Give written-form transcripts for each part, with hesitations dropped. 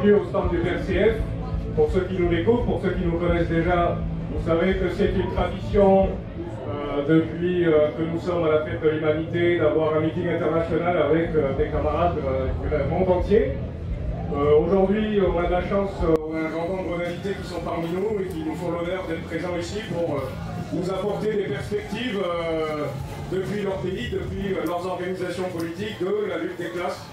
bienvenue au stand du PRCF. Pour ceux qui nous découvrent, pour ceux qui nous connaissent déjà, vous savez que c'est une tradition depuis que nous sommes à la fête de l'humanité d'avoir un meeting international avec des camarades du monde entier. Aujourd'hui, on a de la chance, on a un grand nombre d'invités qui sont parmi nous et qui nous font l'honneur d'être présents ici pour nous apporter des perspectives depuis leur pays, depuis leurs organisations politiques, de la lutte des classes.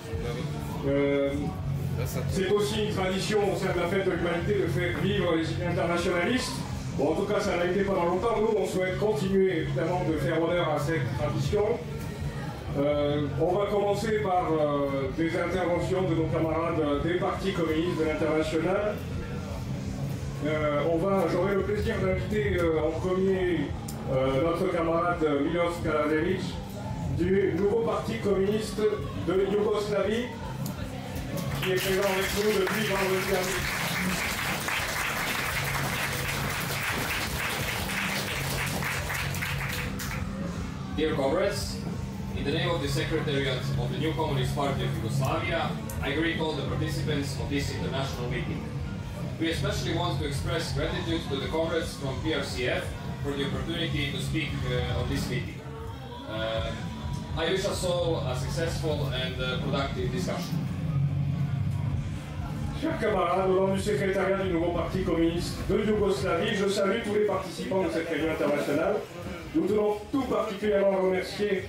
C'est aussi une tradition au sein de la fête de l'humanité de faire vivre les idées internationalistes. Bon, en tout cas, ça l'a été pendant longtemps. Nous, on souhaite continuer évidemment de faire honneur à cette tradition. On va commencer par des interventions de nos camarades des partis communistes de l'international. J'aurai le plaisir d'inviter en premier notre camarade Milos Kaladevic du nouveau parti communiste de Yougoslavie, qui est présent avec nous depuis vendredi dernier. Dear comrades, in the name of the Secretariat of the new Communist Party of Yugoslavia, I greet all the participants of this international meeting. We especially want to express gratitude to the comrades from PRCF for the opportunity to speak on this meeting. I wish us all a successful and productive discussion. Chers camarades, au nom du secrétariat du nouveau Parti communiste de Yougoslavie, je salue tous les participants de cette réunion internationale. Nous tenons tout particulièrement remercier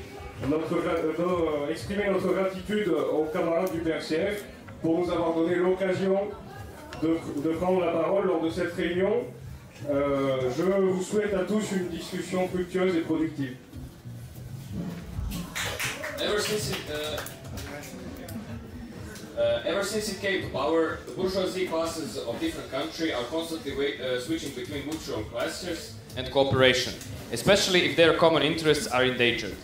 exprimer notre gratitude aux camarades du PRCF pour nous avoir donné l'occasion de prendre la parole lors de cette réunion. Je vous souhaite à tous une discussion fructueuse et productive. Ever since it came to power, the bourgeoisie classes of different countries are constantly switching between mutual classes and cooperation, especially if their common interests are endangered.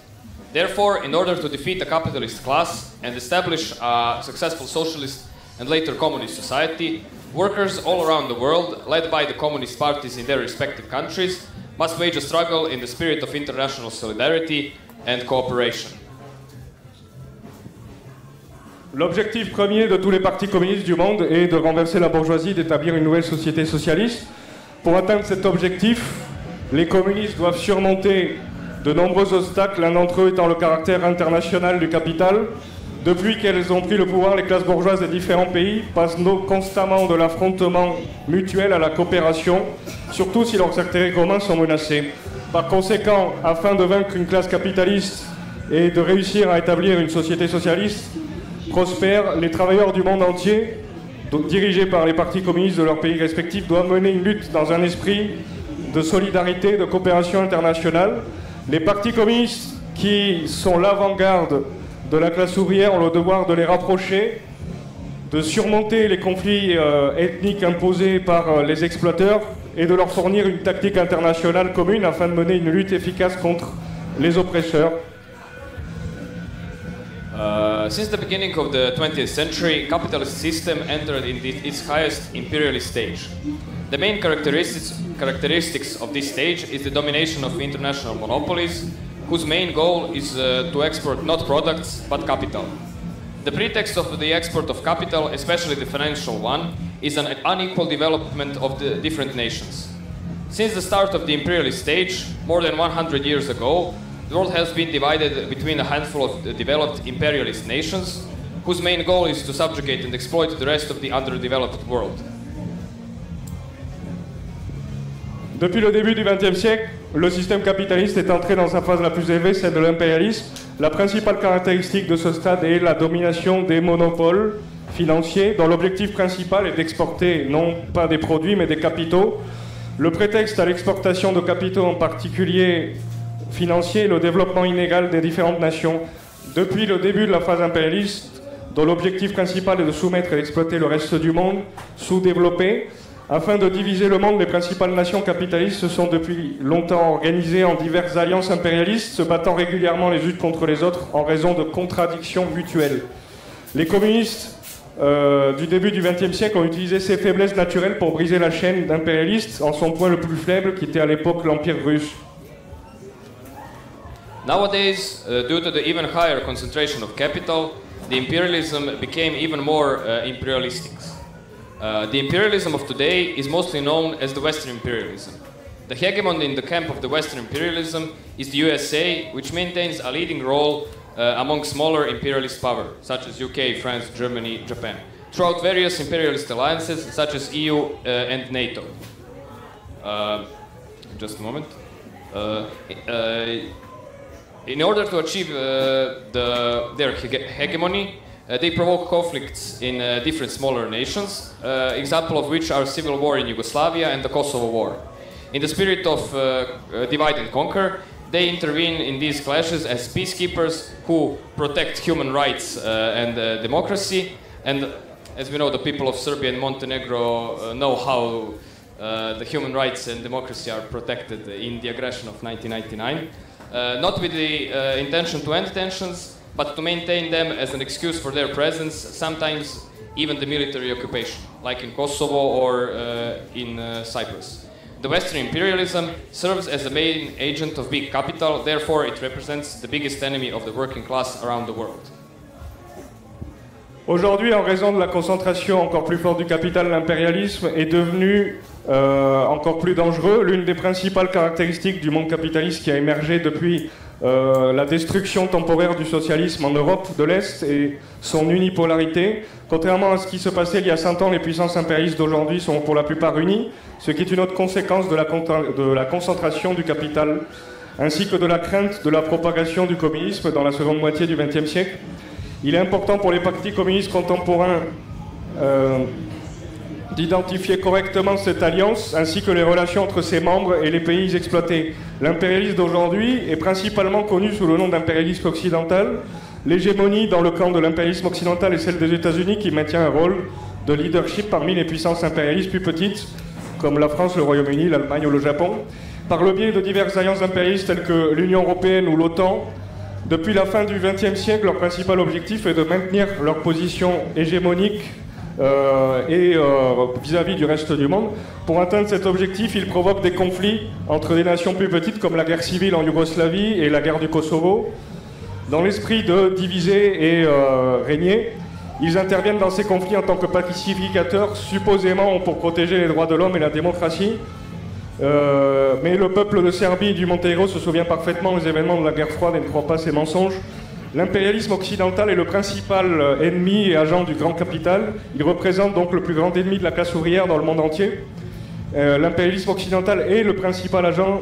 Therefore, in order to defeat the capitalist class and establish a successful socialist and later communist society, workers all around the world, led by the communist parties in their respective countries, must wage a struggle in the spirit of international solidarity and cooperation. L'objectif premier de tous les partis communistes du monde est de renverser la bourgeoisie, d'établir une nouvelle société socialiste. Pour atteindre cet objectif, les communistes doivent surmonter de nombreux obstacles, l'un d'entre eux étant le caractère international du capital. Depuis qu'elles ont pris le pouvoir, les classes bourgeoises des différents pays passent constamment de l'affrontement mutuel à la coopération, surtout si leurs intérêts communs sont menacés. Par conséquent, afin de vaincre une classe capitaliste et de réussir à établir une société socialiste prospère, les travailleurs du monde entier, dirigés par les partis communistes de leurs pays respectifs, doivent mener une lutte dans un esprit de solidarité, de coopération internationale. Les partis communistes, qui sont l'avant-garde de la classe ouvrière, ont le devoir de les rapprocher, de surmonter les conflits ethniques imposés par les exploiteurs et de leur fournir une tactique internationale commune afin de mener une lutte efficace contre les oppresseurs. Since the beginning of the 20th century, capitalist system entered in its highest imperialist stage. The main characteristics of this stage is the domination of international monopolies, whose main goal is to export not products, but capital. The pretext of the export of capital, especially the financial one, is an unequal development of the different nations. Since the start of the imperialist stage, more than 100 years ago, the world has been divided between a handful of developed imperialist nations, whose main goal is to subjugate and exploit the rest of the underdeveloped world. Depuis le début du XXe siècle, le système capitaliste est entré dans sa phase la plus élevée, celle de l'impérialisme. La principale caractéristique de ce stade est la domination des monopoles financiers, dont l'objectif principal est d'exporter non pas des produits mais des capitaux. Le prétexte à l'exportation de capitaux, en particulier financiers, le développement inégal des différentes nations. Depuis le début de la phase impérialiste, dont l'objectif principal est de soumettre et d'exploiter le reste du monde sous-développé, afin de diviser le monde, les principales nations capitalistes se sont depuis longtemps organisées en diverses alliances impérialistes, se battant régulièrement les unes contre les autres en raison de contradictions mutuelles. Les communistes du début du XXe siècle ont utilisé ces faiblesses naturelles pour briser la chaîne d'impérialistes en son point le plus faible, qui était à l'époque l'Empire russe. Nowadays, due to the even higher concentration of capital, the imperialism became even more imperialistic. The imperialism of today is mostly known as the Western imperialism. The hegemon in the camp of the Western imperialism is the USA, which maintains a leading role among smaller imperialist powers, such as UK, France, Germany, Japan, throughout various imperialist alliances, such as EU and NATO. Just a moment. In order to achieve their hegemony, they provoke conflicts in different smaller nations, example of which are civil war in Yugoslavia and the Kosovo War. In the spirit of divide and conquer, they intervene in these clashes as peacekeepers who protect human rights and democracy. And as we know, the people of Serbia and Montenegro know how the human rights and democracy are protected in the aggression of 1999. Not with the intention to end tensions, but to maintain them as an excuse for their presence, sometimes even the military occupation, like in Kosovo or in Cyprus. The Western imperialism serves as the main agent of big capital, therefore it represents the biggest enemy of the working class around the world. Aujourd'hui, en raison de la concentration encore plus forte du capital, l'impérialisme est devenu encore plus dangereux. L'une des principales caractéristiques du monde capitaliste qui a émergé depuis la destruction temporaire du socialisme en Europe de l'Est et son unipolarité. Contrairement à ce qui se passait il y a 100 ans, les puissances impérialistes d'aujourd'hui sont pour la plupart unies, ce qui est une autre conséquence de la concentration du capital, ainsi que de la crainte de la propagation du communisme dans la seconde moitié du XXe siècle. Il est important pour les partis communistes contemporains d'identifier correctement cette alliance ainsi que les relations entre ses membres et les pays exploités. L'impérialisme d'aujourd'hui est principalement connu sous le nom d'impérialisme occidental. L'hégémonie dans le camp de l'impérialisme occidental est celle des États-Unis qui maintient un rôle de leadership parmi les puissances impérialistes plus petites comme la France, le Royaume-Uni, l'Allemagne ou le Japon. Par le biais de diverses alliances impérialistes telles que l'Union européenne ou l'OTAN, depuis la fin du XXe siècle, leur principal objectif est de maintenir leur position hégémonique vis-à-vis du reste du monde. Pour atteindre cet objectif, ils provoquent des conflits entre des nations plus petites comme la guerre civile en Yougoslavie et la guerre du Kosovo. Dans l'esprit de diviser et régner, ils interviennent dans ces conflits en tant que pacificateurs, supposément pour protéger les droits de l'homme et la démocratie. Mais le peuple de Serbie et du Monténégro se souvient parfaitement des événements de la guerre froide et ne croit pas ces mensonges. L'impérialisme occidental est le principal ennemi et agent du grand capital. Il représente donc le plus grand ennemi de la classe ouvrière dans le monde entier. L'impérialisme occidental est le principal agent...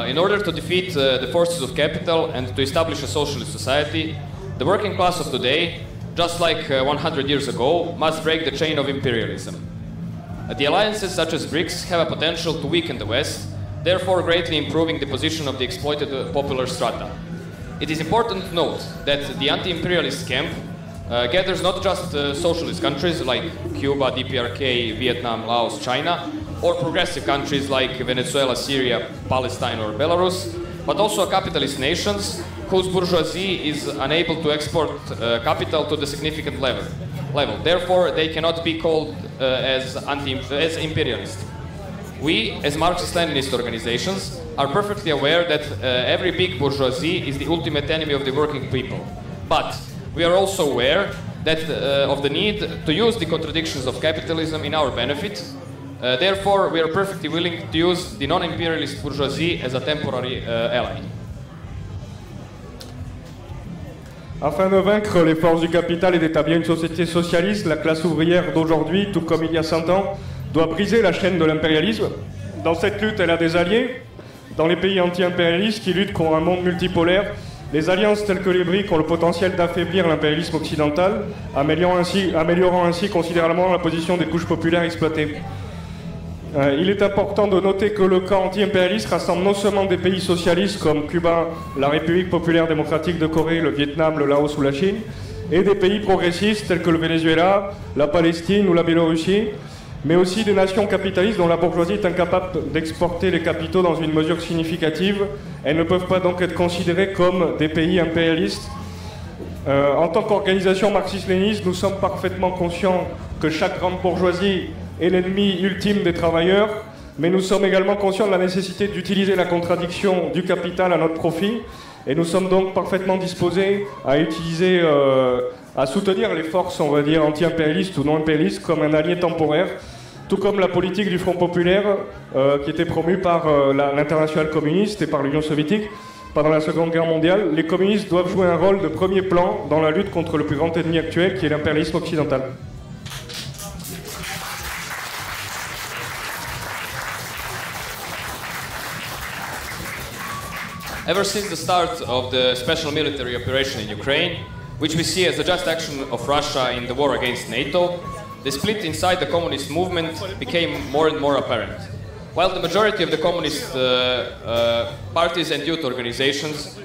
In order to defeat the forces of capital and to establish a socialist society, the working class of today, just like 100 years ago, must break the chain of imperialism. The alliances such as BRICS have a potential to weaken the West, therefore greatly improving the position of the exploited popular strata. It is important to note that the anti-imperialist camp gathers not just socialist countries like Cuba, DPRK, Vietnam, Laos, China, or progressive countries like Venezuela, Syria, Palestine or Belarus, but also capitalist nations whose bourgeoisie is unable to export capital to the significant level. Therefore, they cannot be called as imperialist. We, as Marxist-Leninist organizations, are perfectly aware that every big bourgeoisie is the ultimate enemy of the working people. But we are also aware that of the need to use the contradictions of capitalism in our benefit. Therefore, we are perfectly willing to use the non-imperialist bourgeoisie as a temporary ally. Afin de vaincre les forces du capital et d'établir une société socialiste, la classe ouvrière d'aujourd'hui, tout comme il y a 100 ans, doit briser la chaîne de l'impérialisme. Dans cette lutte, elle a des alliés. Dans les pays anti-impérialistes qui luttent contre un monde multipolaire, les alliances telles que les BRICS ont le potentiel d'affaiblir l'impérialisme occidental, améliorant ainsi considérablement la position des couches populaires exploitées. Il est important de noter que le camp anti-impérialiste rassemble non seulement des pays socialistes comme Cuba, la République populaire démocratique de Corée, le Vietnam, le Laos ou la Chine, et des pays progressistes tels que le Venezuela, la Palestine ou la Biélorussie, mais aussi des nations capitalistes dont la bourgeoisie est incapable d'exporter les capitaux dans une mesure significative. Elles ne peuvent pas donc être considérées comme des pays impérialistes. En tant qu'organisation marxiste-léniniste, nous sommes parfaitement conscients que chaque grande bourgeoisie est l'ennemi ultime des travailleurs, mais nous sommes également conscients de la nécessité d'utiliser la contradiction du capital à notre profit, et nous sommes donc parfaitement disposés à à soutenir les forces, on va dire, anti-impérialistes ou non-impérialistes comme un allié temporaire, tout comme la politique du Front populaire qui était promue par l'internationale communiste et par l'Union soviétique pendant la Seconde Guerre mondiale. Les communistes doivent jouer un rôle de premier plan dans la lutte contre le plus grand ennemi actuel qui est l'impérialisme occidental. Ever since the start of the special military operation in Ukraine, which we see as a just action of Russia in the war against NATO, the split inside the communist movement became more and more apparent. While the majority of the communist parties and youth organizations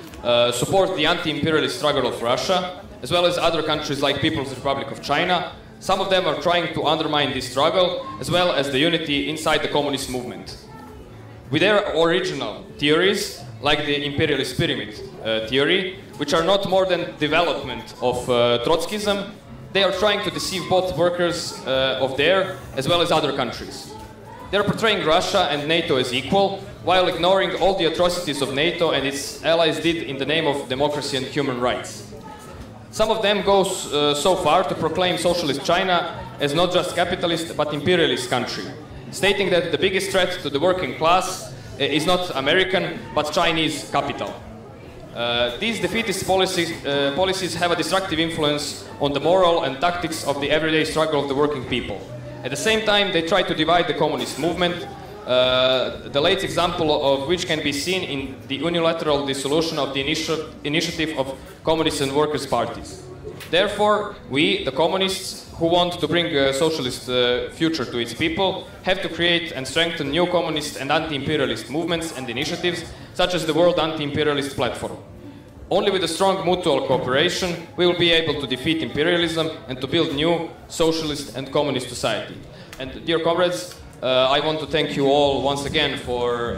support the anti-imperialist struggle of Russia, as well as other countries like People's Republic of China, some of them are trying to undermine this struggle, as well as the unity inside the communist movement. With their original theories, like the imperialist pyramid theory, which are not more than development of Trotskyism, they are trying to deceive both workers of there as well as other countries. They are portraying Russia and NATO as equal, while ignoring all the atrocities of NATO and its allies did in the name of democracy and human rights. Some of them go so far to proclaim socialist China as not just capitalist but imperialist country, stating that the biggest threat to the working class is not American, but Chinese capital. These defeatist policies have a destructive influence on the moral and tactics of the everyday struggle of the working people. At the same time, they try to divide the communist movement, the late example of which can be seen in the unilateral dissolution of the initiative of communist and workers' parties. Therefore, we, the communists, who want to bring a socialist future to its people, have to create and strengthen new communist and anti-imperialist movements and initiatives, such as the World Anti-Imperialist Platform. Only with a strong mutual cooperation, we will be able to defeat imperialism and to build new socialist and communist society. And dear comrades, I want to thank you all once again for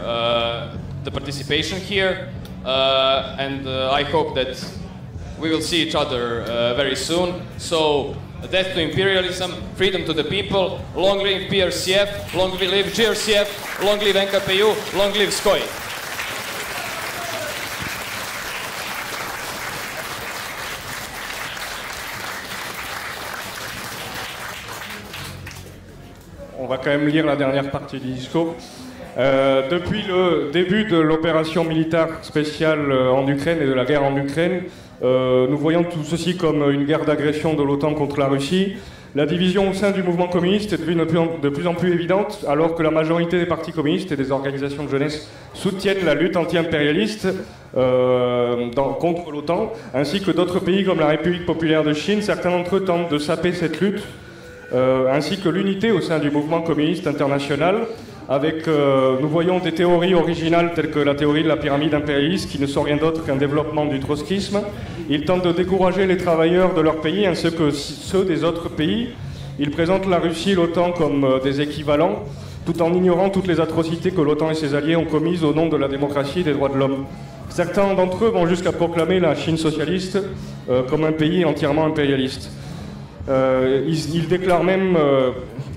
the participation here, and I hope that we will see each other very soon. So, death to imperialism, freedom to the people, long live PRCF, long live GRCF, long live NKPU, long live SKOI. On va quand même lire la dernière partie du discours. Depuis le début de l'opération militaire spéciale en Ukraine et de la guerre en Ukraine, nous voyons tout ceci comme une guerre d'agression de l'OTAN contre la Russie. La division au sein du mouvement communiste est devenue de plus en plus évidente, alors que la majorité des partis communistes et des organisations de jeunesse soutiennent la lutte anti-impérialiste contre l'OTAN, ainsi que d'autres pays comme la République populaire de Chine. Certains d'entre eux tentent de saper cette lutte, ainsi que l'unité au sein du mouvement communiste international. Avec, nous voyons des théories originales telles que la théorie de la pyramide impérialiste qui ne sont rien d'autre qu'un développement du trotskisme. Ils tentent de décourager les travailleurs de leur pays ainsi que ceux des autres pays. Ils présentent la Russie et l'OTAN comme des équivalents, tout en ignorant toutes les atrocités que l'OTAN et ses alliés ont commises au nom de la démocratie et des droits de l'homme. Certains d'entre eux vont jusqu'à proclamer la Chine socialiste comme un pays entièrement impérialiste. Ils déclarent même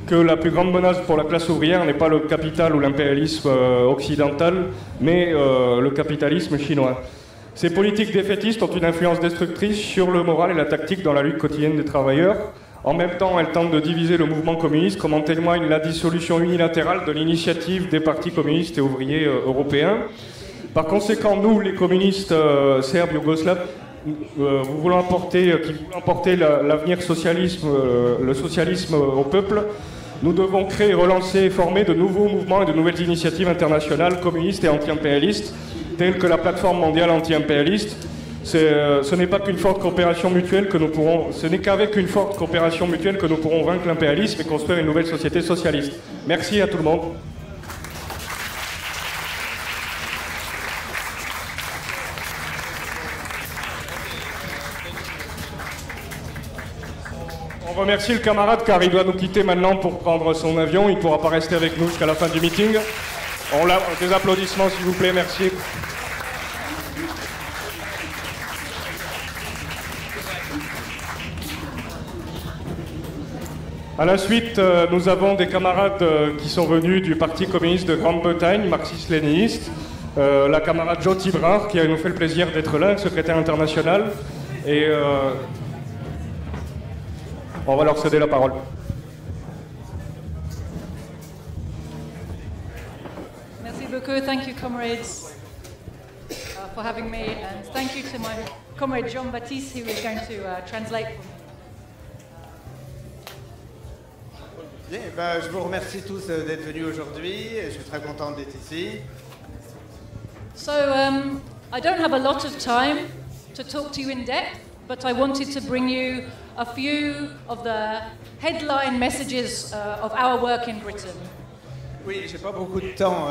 que la plus grande menace pour la classe ouvrière n'est pas le capital ou l'impérialisme occidental, mais le capitalisme chinois. Ces politiques défaitistes ont une influence destructrice sur le moral et la tactique dans la lutte quotidienne des travailleurs. En même temps, elles tentent de diviser le mouvement communiste, comme en témoigne la dissolution unilatérale de l'initiative des partis communistes et ouvriers européens. Par conséquent, nous, les communistes serbes, yougoslaves, qui voulons apporter l'avenir socialisme, le socialisme au peuple, nous devons créer, relancer et former de nouveaux mouvements et de nouvelles initiatives internationales communistes et anti-impérialistes, telles que la plateforme mondiale anti-impérialiste. Ce n'est pas qu'une forte coopération mutuelle que nous pourrons, ce n'est qu'avec une forte coopération mutuelle que nous pourrons vaincre l'impérialisme et construire une nouvelle société socialiste. Merci à tout le monde. On remercie le camarade car il doit nous quitter maintenant pour prendre son avion. Il ne pourra pas rester avec nous jusqu'à la fin du meeting. Des applaudissements s'il vous plaît, merci. À la suite, nous avons des camarades qui sont venus du Parti communiste de Grande-Bretagne, marxiste-léniniste. La camarade Jyoti Brar qui nous fait le plaisir d'être là, secrétaire international. Et On va leur céder la parole. Merci beaucoup. Thank you, comrades, for having me, and thank you to my comrade Jean-Baptiste, who is going to translate for me. Bien, je vous remercie tous d'être venus aujourd'hui. Je suis très content d'être ici. So, I don't have a lot of time to talk to you in depth, but I wanted to bring you a few of the headline messages of our work in Britain. Oui, j'ai pas beaucoup de temps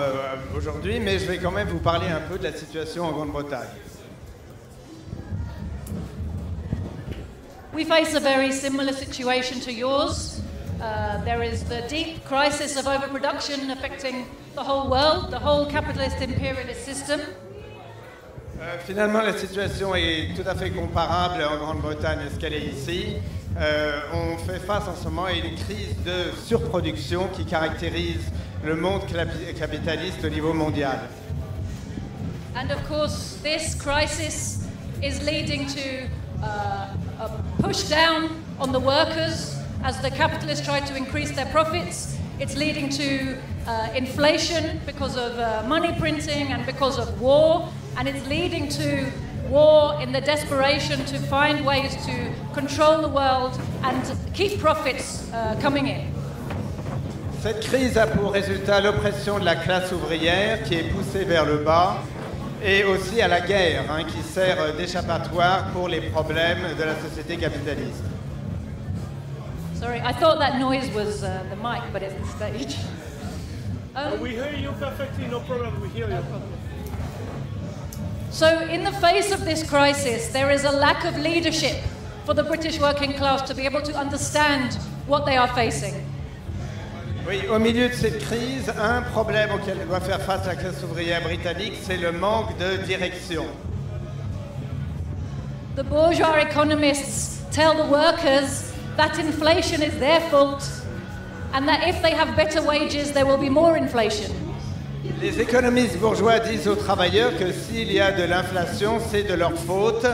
aujourd'hui, mais je vais quand même vous parler un peu de la situation en Grande-Bretagne. We face a very similar situation to yours. There is the deep crisis of overproduction affecting the whole world, the whole capitalist imperialist system. Finalement, la situation est tout à fait comparable en Grande-Bretagne à ce qu'elle est ici. On fait face en ce moment à une crise de surproduction qui caractérise le monde capitaliste au niveau mondial. And of course, this crisis is leading to a push down on the workers as the capitalists try to increase their profits. It's leading to inflation because of money printing and because of war. And it's leading to war in the desperation to find ways to control the world and keep profits coming in. Cette crise a pour résultat l'oppression de la classe ouvrière qui est poussée vers le bas et aussi à la guerre qui sert d'échappatoire pour les problèmes de la société capitaliste. Sorry, I thought that noise was the mic, but it's the stage. We hear you perfectly, no problem, we hear you. No problem. So, in the face of this crisis, there is a lack of leadership for the British working class to be able to understand what they are facing. Oui, au milieu de cette crise, un problème auquel doit faire face la classe ouvrière britannique, c'est le manque de direction. The bourgeois economists tell the workers that inflation is their fault and that if they have better wages, there will be more inflation. Les économistes bourgeois disent aux travailleurs que s'il y a de l'inflation, c'est de leur faute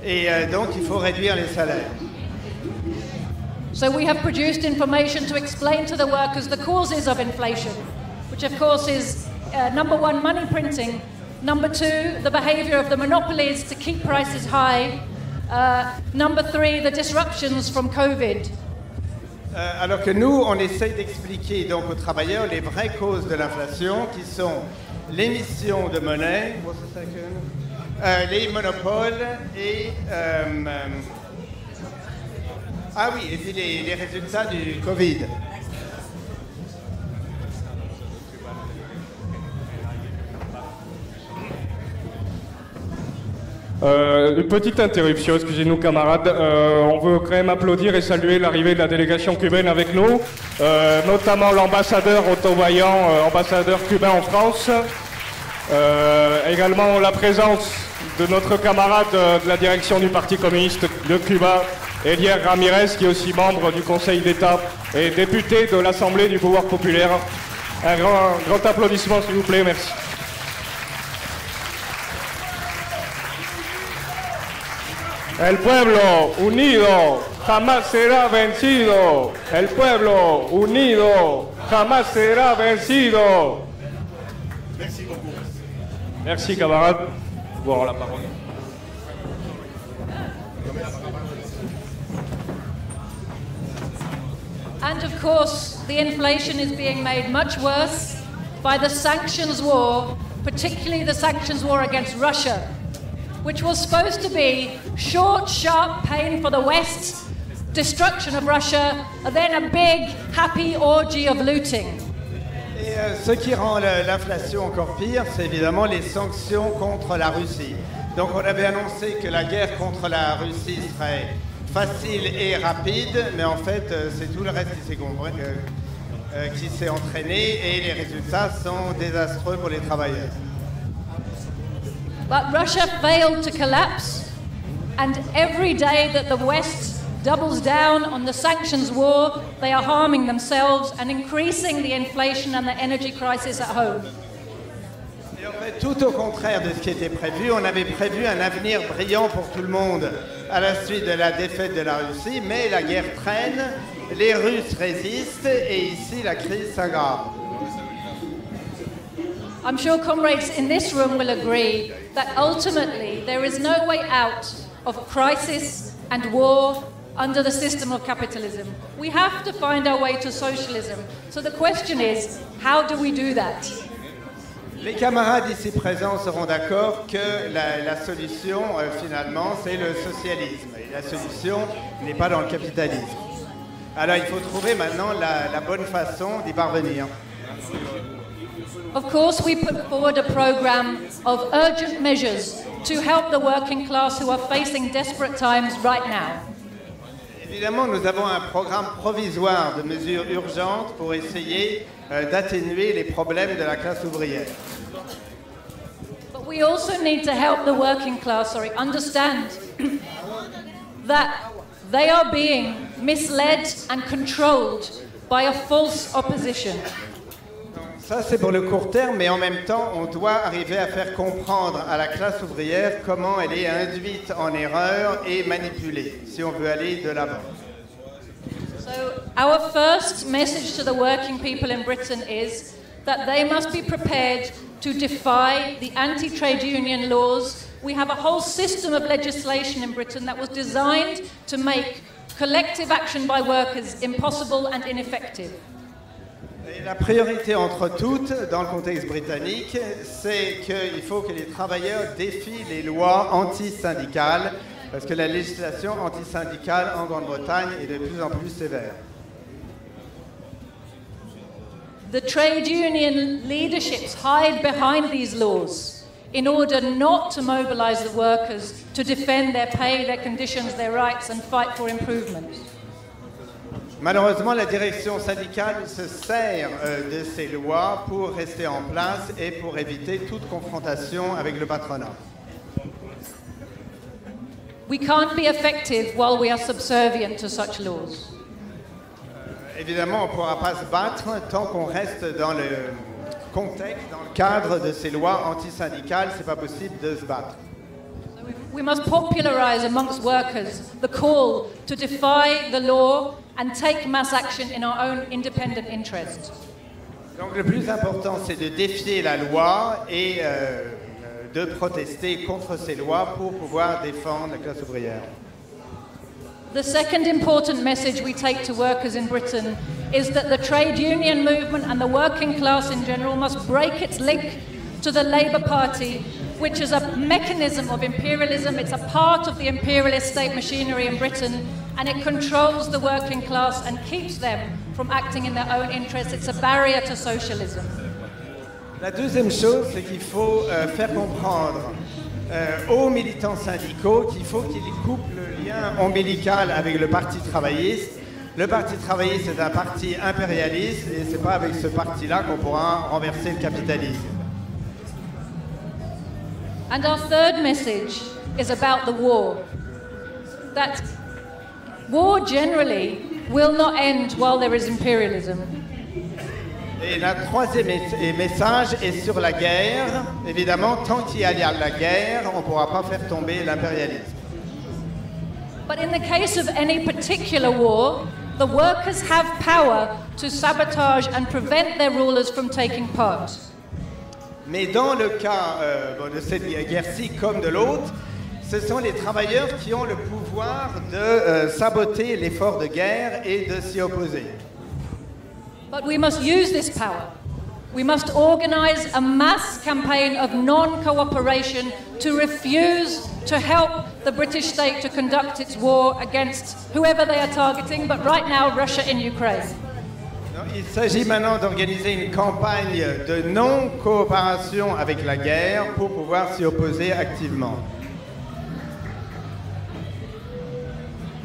et donc il faut réduire les salaires. So we have produced information to explain to the workers the causes of inflation, which of course is number one, money printing, number two, the behavior of the monopolies to keep prices high, number three, the disruptions from COVID. Alors que nous, on essaye d'expliquer donc aux travailleurs les vraies causes de l'inflation, qui sont l'émission de monnaie, les monopoles et et puis les résultats du Covid. Une petite interruption, excusez-nous camarades. On veut quand même applaudir et saluer l'arrivée de la délégation cubaine avec nous, notamment l'ambassadeur Otto Vaillant, ambassadeur cubain en France. Également la présence de notre camarade de la direction du Parti communiste de Cuba, Elier Ramirez, qui est aussi membre du Conseil d'État et député de l'Assemblée du pouvoir populaire. Un grand applaudissement s'il vous plaît, merci. El pueblo unido jamás será vencido. El pueblo unido jamás será vencido. Merci beaucoup. Merci camarades. Vous aurez la parole. And of course, the inflation is being made much worse by the sanctions war, particularly the sanctions war against Russia, which was supposed to be short, sharp pain for the West, destruction of Russia, and then a big, happy orgy of looting. Et ce qui rend l'inflation encore pire, c'est évidemment les sanctions contre la Russie. Donc on avait annoncé que la guerre contre la Russie serait facile et rapide, mais en fait c'est tout le reste qui s'est entraîné et les résultats sont désastreux pour les travailleurs. But Russia failed to collapse, and every day that the West doubles down on the sanctions war, they are harming themselves and increasing the inflation and the energy crisis at home. Et en fait, tout au contraire de ce qui était prévu, on avait prévu un avenir brillant pour tout le monde à la suite de la défaite de la Russie, mais la guerre traîne, les Russes résistent et ici la crise s'aggrave. I'm sure comrades in this room will agree that ultimately there is no way out of crisis and war under the system of capitalism. We have to find our way to socialism. So the question is, how do we do that? Les camarades ici présents seront d'accord que la solution, finalement, c'est le socialisme. Et la solution n'est pas dans le capitalisme. Alors il faut trouver maintenant la bonne façon d'y parvenir. Of course, we put forward a program of urgent measures to help the working class who are facing desperate times right now. Évidemment, nous avons un programme provisoire de mesures urgentes pour essayer d'atténuer les problèmes de la classe ouvrière. But we also need to help the working class, understand that they are being misled and controlled by a false opposition. Ça, c'est pour le court terme, mais en même temps, on doit arriver à faire comprendre à la classe ouvrière comment elle est induite en erreur et manipulée, si on veut aller de l'avant. So, our first message to the working people in Britain is that they must be prepared to defy the anti-trade union laws. We have a whole system of legislation in Britain that was designed to make collective action by workers impossible and ineffective. Et la priorité entre toutes, dans le contexte britannique, c'est qu'il faut que les travailleurs défient les lois anti-syndicales, parce que la législation anti-syndicale en Grande-Bretagne est de plus en plus sévère. The trade union leaderships hide behind these laws in order not to mobilize the workers to defend their pay, their conditions, their rights and fight for improvement. Malheureusement, la direction syndicale se sert de ces lois pour rester en place et pour éviter toute confrontation avec le patronat. We can't be effective while we are subservient to such laws. Évidemment, on ne pourra pas se battre tant qu'on reste dans le contexte, dans le cadre de ces lois antisyndicales. Ce n'est pas possible de se battre. We must popularize amongst workers the call to defy the law and take mass action in our own independent interest. Donc le plus important, c'est de défier la loi et de protester contre ces lois pour pouvoir défendre la classe ouvrière. The second important message we take to workers in Britain is that the trade union movement and the working class in general must break its link to the Labour Party, which is a mechanism of imperialism. It's a part of the imperialist state machinery in Britain, and it controls the working class and keeps them from acting in their own interests. It's a barrier to socialism. La deuxième chose, c'est qu'il faut faire comprendre aux militants syndicaux qu'il faut qu'ils coupent le lien ombilical avec le Parti travailliste. Le Parti travailliste est un parti impérialiste et ce n'est pas avec ce parti-là qu'on pourra renverser le capitalisme. And our third message is about the war. That war generally will not end while there is imperialism. Et notre troisième message est sur la guerre. Évidemment, tant qu'il y a la guerre, on ne pourra pas faire tomber l'impérialisme. But in the case of any particular war, the workers have power to sabotage and prevent their rulers from taking part. Mais dans le cas de cette guerre-ci comme de l'autre, ce sont les travailleurs qui ont le pouvoir de saboter l'effort de guerre et de s'y opposer. But we must use this power. We must organize a mass campaign of non-cooperation to refuse to help the British state to conduct its war against whoever they are targeting, but right now Russia in Ukraine. Il s'agit maintenant d'organiser une campagne de non-coopération avec la guerre pour pouvoir s'y opposer activement.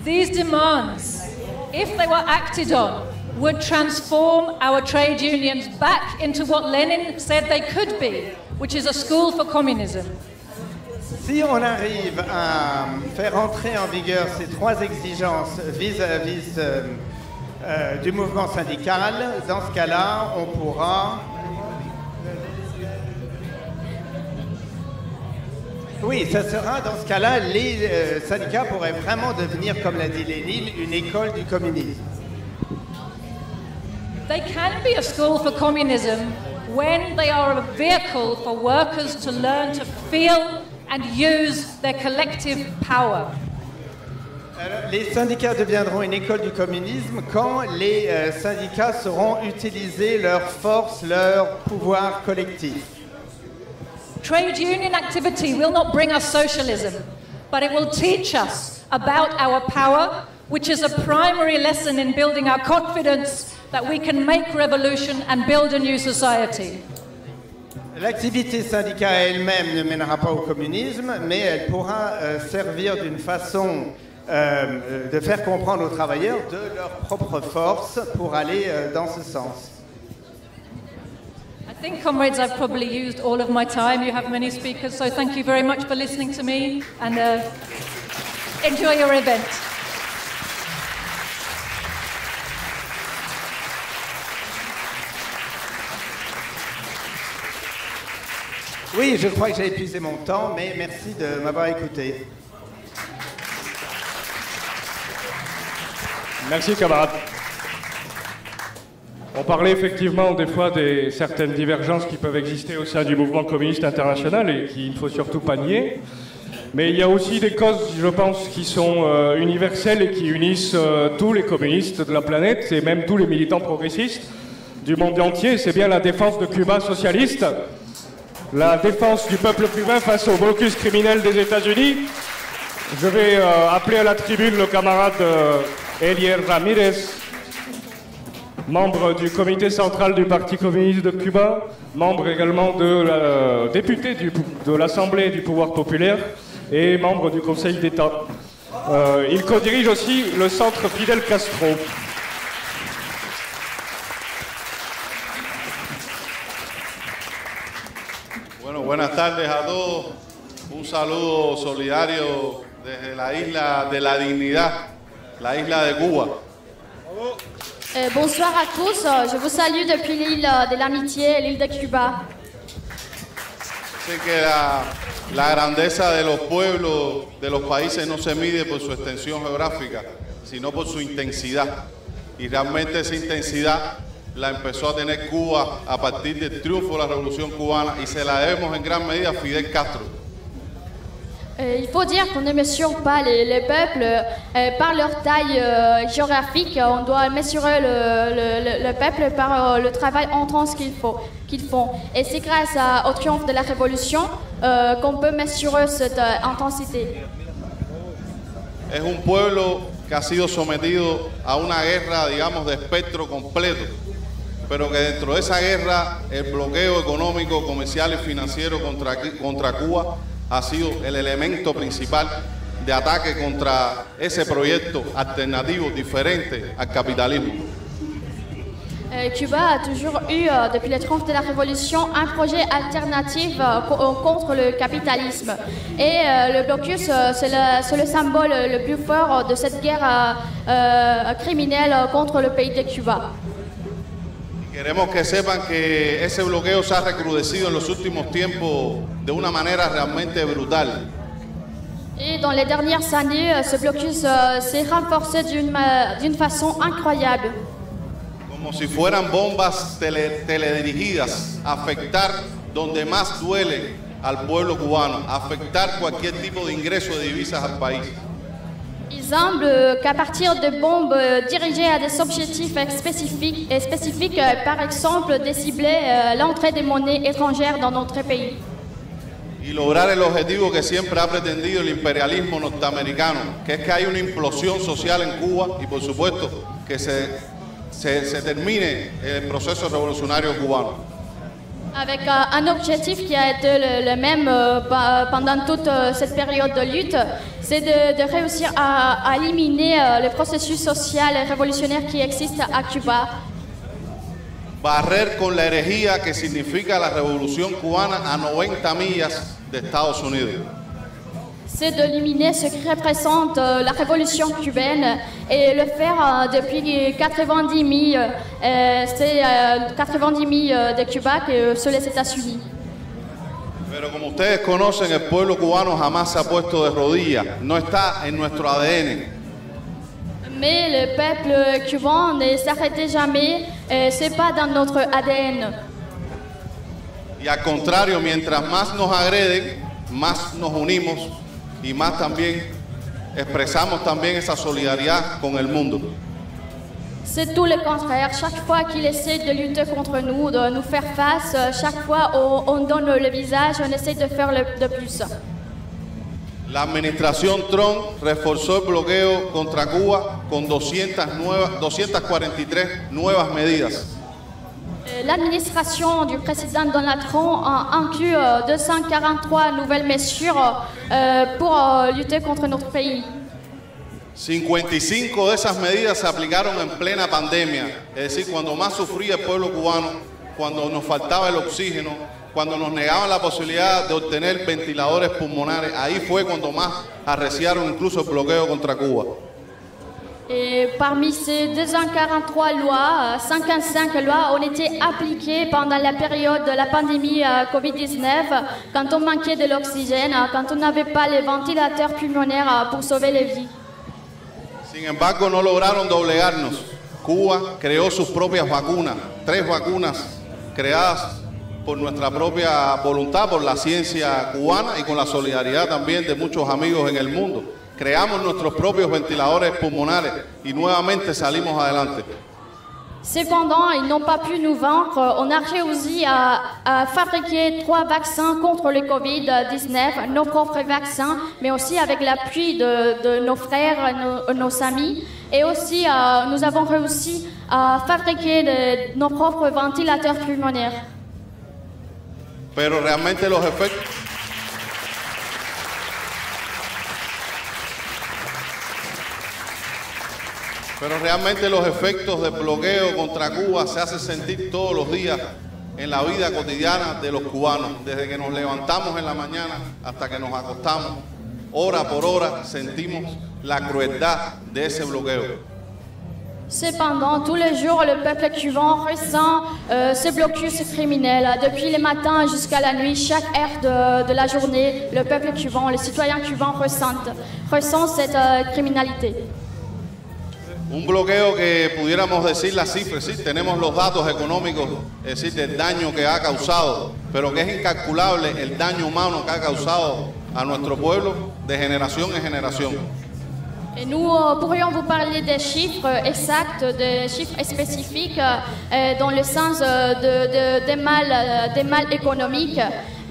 These demands, if they were acted on, would transform our trade unions back into what Lenin said they could be, which is a school for communism. Si on arrive à faire entrer en vigueur ces trois exigences vis-à-vis du mouvement syndical, dans ce cas-là, on pourra Oui, ça sera, dans ce cas-là, les syndicats pourraient vraiment devenir, comme l'a dit Lénine, une école du communisme. They can be a school for communism when they are a vehicle for workers to learn to feel and use their collective power. Les syndicats deviendront une école du communisme quand les syndicats sauront utiliser leur force, leur pouvoir collectif. Trade union activity will not bring us socialism, but it will teach us about our power, which is a primary lesson in building our confidence that we can make revolution and build a new society. L'activité syndicale elle-même ne mènera pas au communisme, mais elle pourra servir d'une façon de faire comprendre aux travailleurs de leur propre force pour aller dans ce sens. I think, comrades, I've probably used all of my time. You have many speakers, so thank you very much for listening to me, and enjoy your event. Oui, je crois que j'ai épuisé mon temps, mais merci de m'avoir écouté. Merci, camarades. On parlait effectivement des fois de certaines divergences qui peuvent exister au sein du mouvement communiste international et qu'il ne faut surtout pas nier. Mais il y a aussi des causes, je pense, qui sont universelles et qui unissent tous les communistes de la planète et même tous les militants progressistes du monde entier. C'est bien la défense de Cuba socialiste, la défense du peuple cubain face au blocus criminel des États-Unis. Je vais appeler à la tribune le camarade Elier Ramirez, membre du comité central du Parti communiste de Cuba, membre également député de l'Assemblée du pouvoir populaire et membre du Conseil d'État. Il co-dirige aussi le centre Fidel Castro. Bueno, buenas tardes a todos. Un saludo solidario desde la isla de la dignidad, la isla de Cuba. Bonsoir à tous, je vous salue depuis l'île de l'Amitié, l'île de Cuba. Sé que la grandeza de los pueblos, de los países no se mide por su extensión geográfica, sino por su intensidad. Y realmente esa intensidad la empezó a tener Cuba a partir del triunfo de la Revolución Cubana y se la debemos en gran medida a Fidel Castro. Il faut dire qu'on ne mesure pas les peuples par leur taille géographique. On doit mesurer le peuple par le travail intense qu'ils font. Et c'est grâce au triomphe de la Révolution qu'on peut mesurer cette intensité. Es un pueblo que ha sido sometido a una guerra, digamos, de espectro completo, pero que dentro de esa guerra el bloqueo económico, comercial y financiero contra Cuba ha sido el elemento principal de ataque contra ese proyecto alternativo diferente al capitalismo. Cuba a toujours eu, depuis le triomphe de la Révolution, un projet alternatif contre le capitalisme. Et le blocus, c'est le symbole le plus fort de cette guerre criminelle contre le pays de Cuba. Queremos que sepan que ese bloqueo se ha recrudecido en los últimos tiempos de una manera realmente brutal. Et dans les dernières années, ce blocus s'est renforcé d'une façon incroyable. Como si fueran bombas teledirigidas, afectar donde más duele al pueblo cubano, afectar cualquier tipo de ingreso de divisas al país. Il semble qu'à partir de bombes dirigées à des objectifs spécifiques, par exemple de cibler l'entrée des monnaies étrangères dans notre pays. Y lograr el objetivo que siempre ha pretendido el imperialismo norteamericano, que es que hay una implosión social en Cuba y por supuesto que se termine el proceso revolucionario cubano. Avec un objectif qui a été le même pendant toute cette période de lutte, c'est de réussir à éliminer le processus social et révolutionnaire qui existe à Cuba. Barrer con la herejía que significa la revolución cubana a 90 millas de Estados Unidos. C'est d'éliminer ce qui représente la révolution cubaine et le faire depuis 90 000, c'est 90 000 de Cuba que sur les États-Unis. Pero como ustedes conocen, el pueblo cubano jamás se ha puesto de rodillas, no está en nuestro ADN. Mais le peuple cubain ne s'arrête jamais, c'est pas dans notre ADN. Y al contrario, mientras más nos agreden, más nos unimos y más también expresamos también esa solidaridad con el mundo. C'est tout le contraire. Chaque fois qu'il essaie de lutter contre nous, de nous faire face, chaque fois on donne le visage, on essaie de faire de plus. La administración Trump reforzó el bloqueo contra Cuba con 243 nuevas medidas. L'administration du président Donald Trump a inclus 243 nouvelles mesures pour lutter contre notre pays. 55 de esas medidas se aplicaron en plena pandemia, es decir, cuando más sufría el pueblo cubano, cuando nos faltaba el oxígeno, cuando nos negaban la posibilidad de obtener ventiladores pulmonares. Ahí fue cuando más arreciaron incluso el bloqueo contra Cuba. Et parmi ces 243 lois, 55 lois ont été appliquées pendant la période de la pandémie Covid-19, quand on manquait de l'oxygène, quand on n'avait pas les ventilateurs pulmonaires pour sauver les vies. Sin embargo, no lograron doblegarnos. Cuba creó sus propias vacunas, 3 vacunas creadas por nuestra propia voluntad, por la ciencia cubana y con la solidaridad también de muchos amigos en el mundo. Creamos nuestros propios ventiladores pulmonares y nuevamente salimos adelante. Cependant, ils n'ont pas pu nous vaincre. On a réussi à fabriquer 3 vaccins contre le Covid-19, nos propres vaccins, mais aussi avec l'appui de nos frères, nos amis. Et aussi, nous avons réussi à fabriquer nos propres ventilateurs pulmonaires. Pero realmente los efectos del bloqueo contra Cuba se hacen sentir todos los días en la vida cotidiana de los cubanos. Desde que nos levantamos en la mañana hasta que nos acostamos, hora por hora sentimos la crueldad de ese bloqueo. Cependant, tous les jours, le peuple cubain ressent ce blocus criminel. Depuis le matin jusqu'à la nuit, chaque heure de la journée, le peuple cubain, les citoyens cubains ressent cette criminalité. Un bloqueo que pudiéramos decir las cifras, sí, tenemos los datos económicos, es decir, del daño que ha causado, pero que es incalculable el daño humano que ha causado a nuestro pueblo de generación en generación. Et nous pourrions vous parler des chiffres exacts, des chiffres spécifiques dans le sens des mal économiques.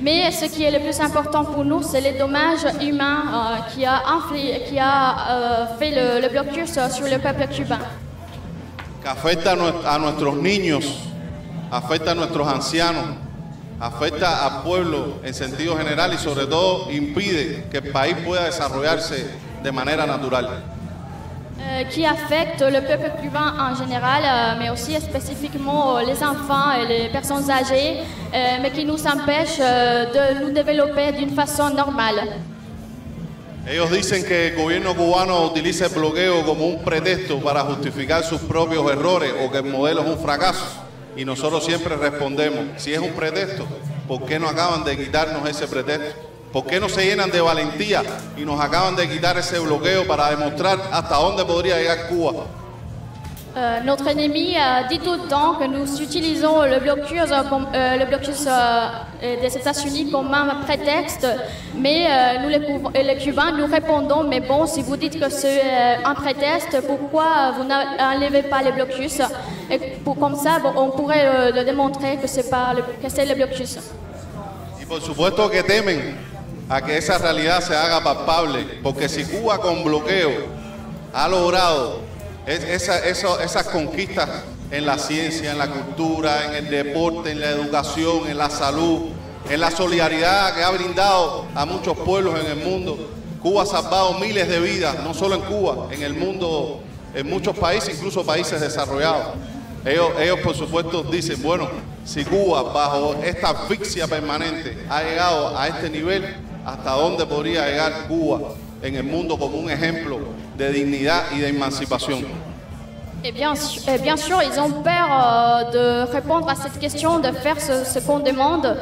Mais ce qui est le plus important pour nous, c'est les dommages humains qui a fait le blocus sur le peuple cubain. Que afecta a nuestros niños, afecta a nuestros ancianos, afecta al pueblo en sentido general y sobre todo impide que el país pueda desarrollarse de manera natural. Qui affecte le peuple cubain en général, mais aussi spécifiquement les enfants et les personnes âgées, mais qui nous empêche de nous développer d'une façon normale. Ellos dicen que el gobierno cubano utiliza el bloqueo como un pretexto para justificar sus propios errores o que el modelo es un fracaso. Y nosotros siempre respondemos, si es un pretexto, ¿por qué no acaban de quitarnos ese pretexto? ¿Por qué no se llenan de valentía y nos acaban de quitar ese bloqueo para demostrar hasta dónde podría llegar Cuba? Notre ennemi dit tout le temps que nous utilisons le blocus des États-Unis comme un prétexte, mais nous les Cubains nous répondons, mais bon, si vous dites que c'est un prétexte, pourquoi vous n'enlevez pas les blocus? Et comme ça, on pourrait le démontrer que c'est le blocus. Y por supuesto que temen a que esa realidad se haga palpable, porque si Cuba con bloqueo ha logrado esas conquistas en la ciencia, en la cultura, en el deporte, en la educación, en la salud, en la solidaridad que ha brindado a muchos pueblos en el mundo, Cuba ha salvado miles de vidas, no solo en Cuba, en el mundo, en muchos países, incluso países desarrollados. Ellos por supuesto dicen, bueno, si Cuba bajo esta asfixia permanente ha llegado a este nivel, ¿hasta dónde podría llegar Cuba en el mundo como un ejemplo de dignidad y de emancipación? Et bien sûr, ils ont peur de répondre à cette question, de faire ce qu'on demande,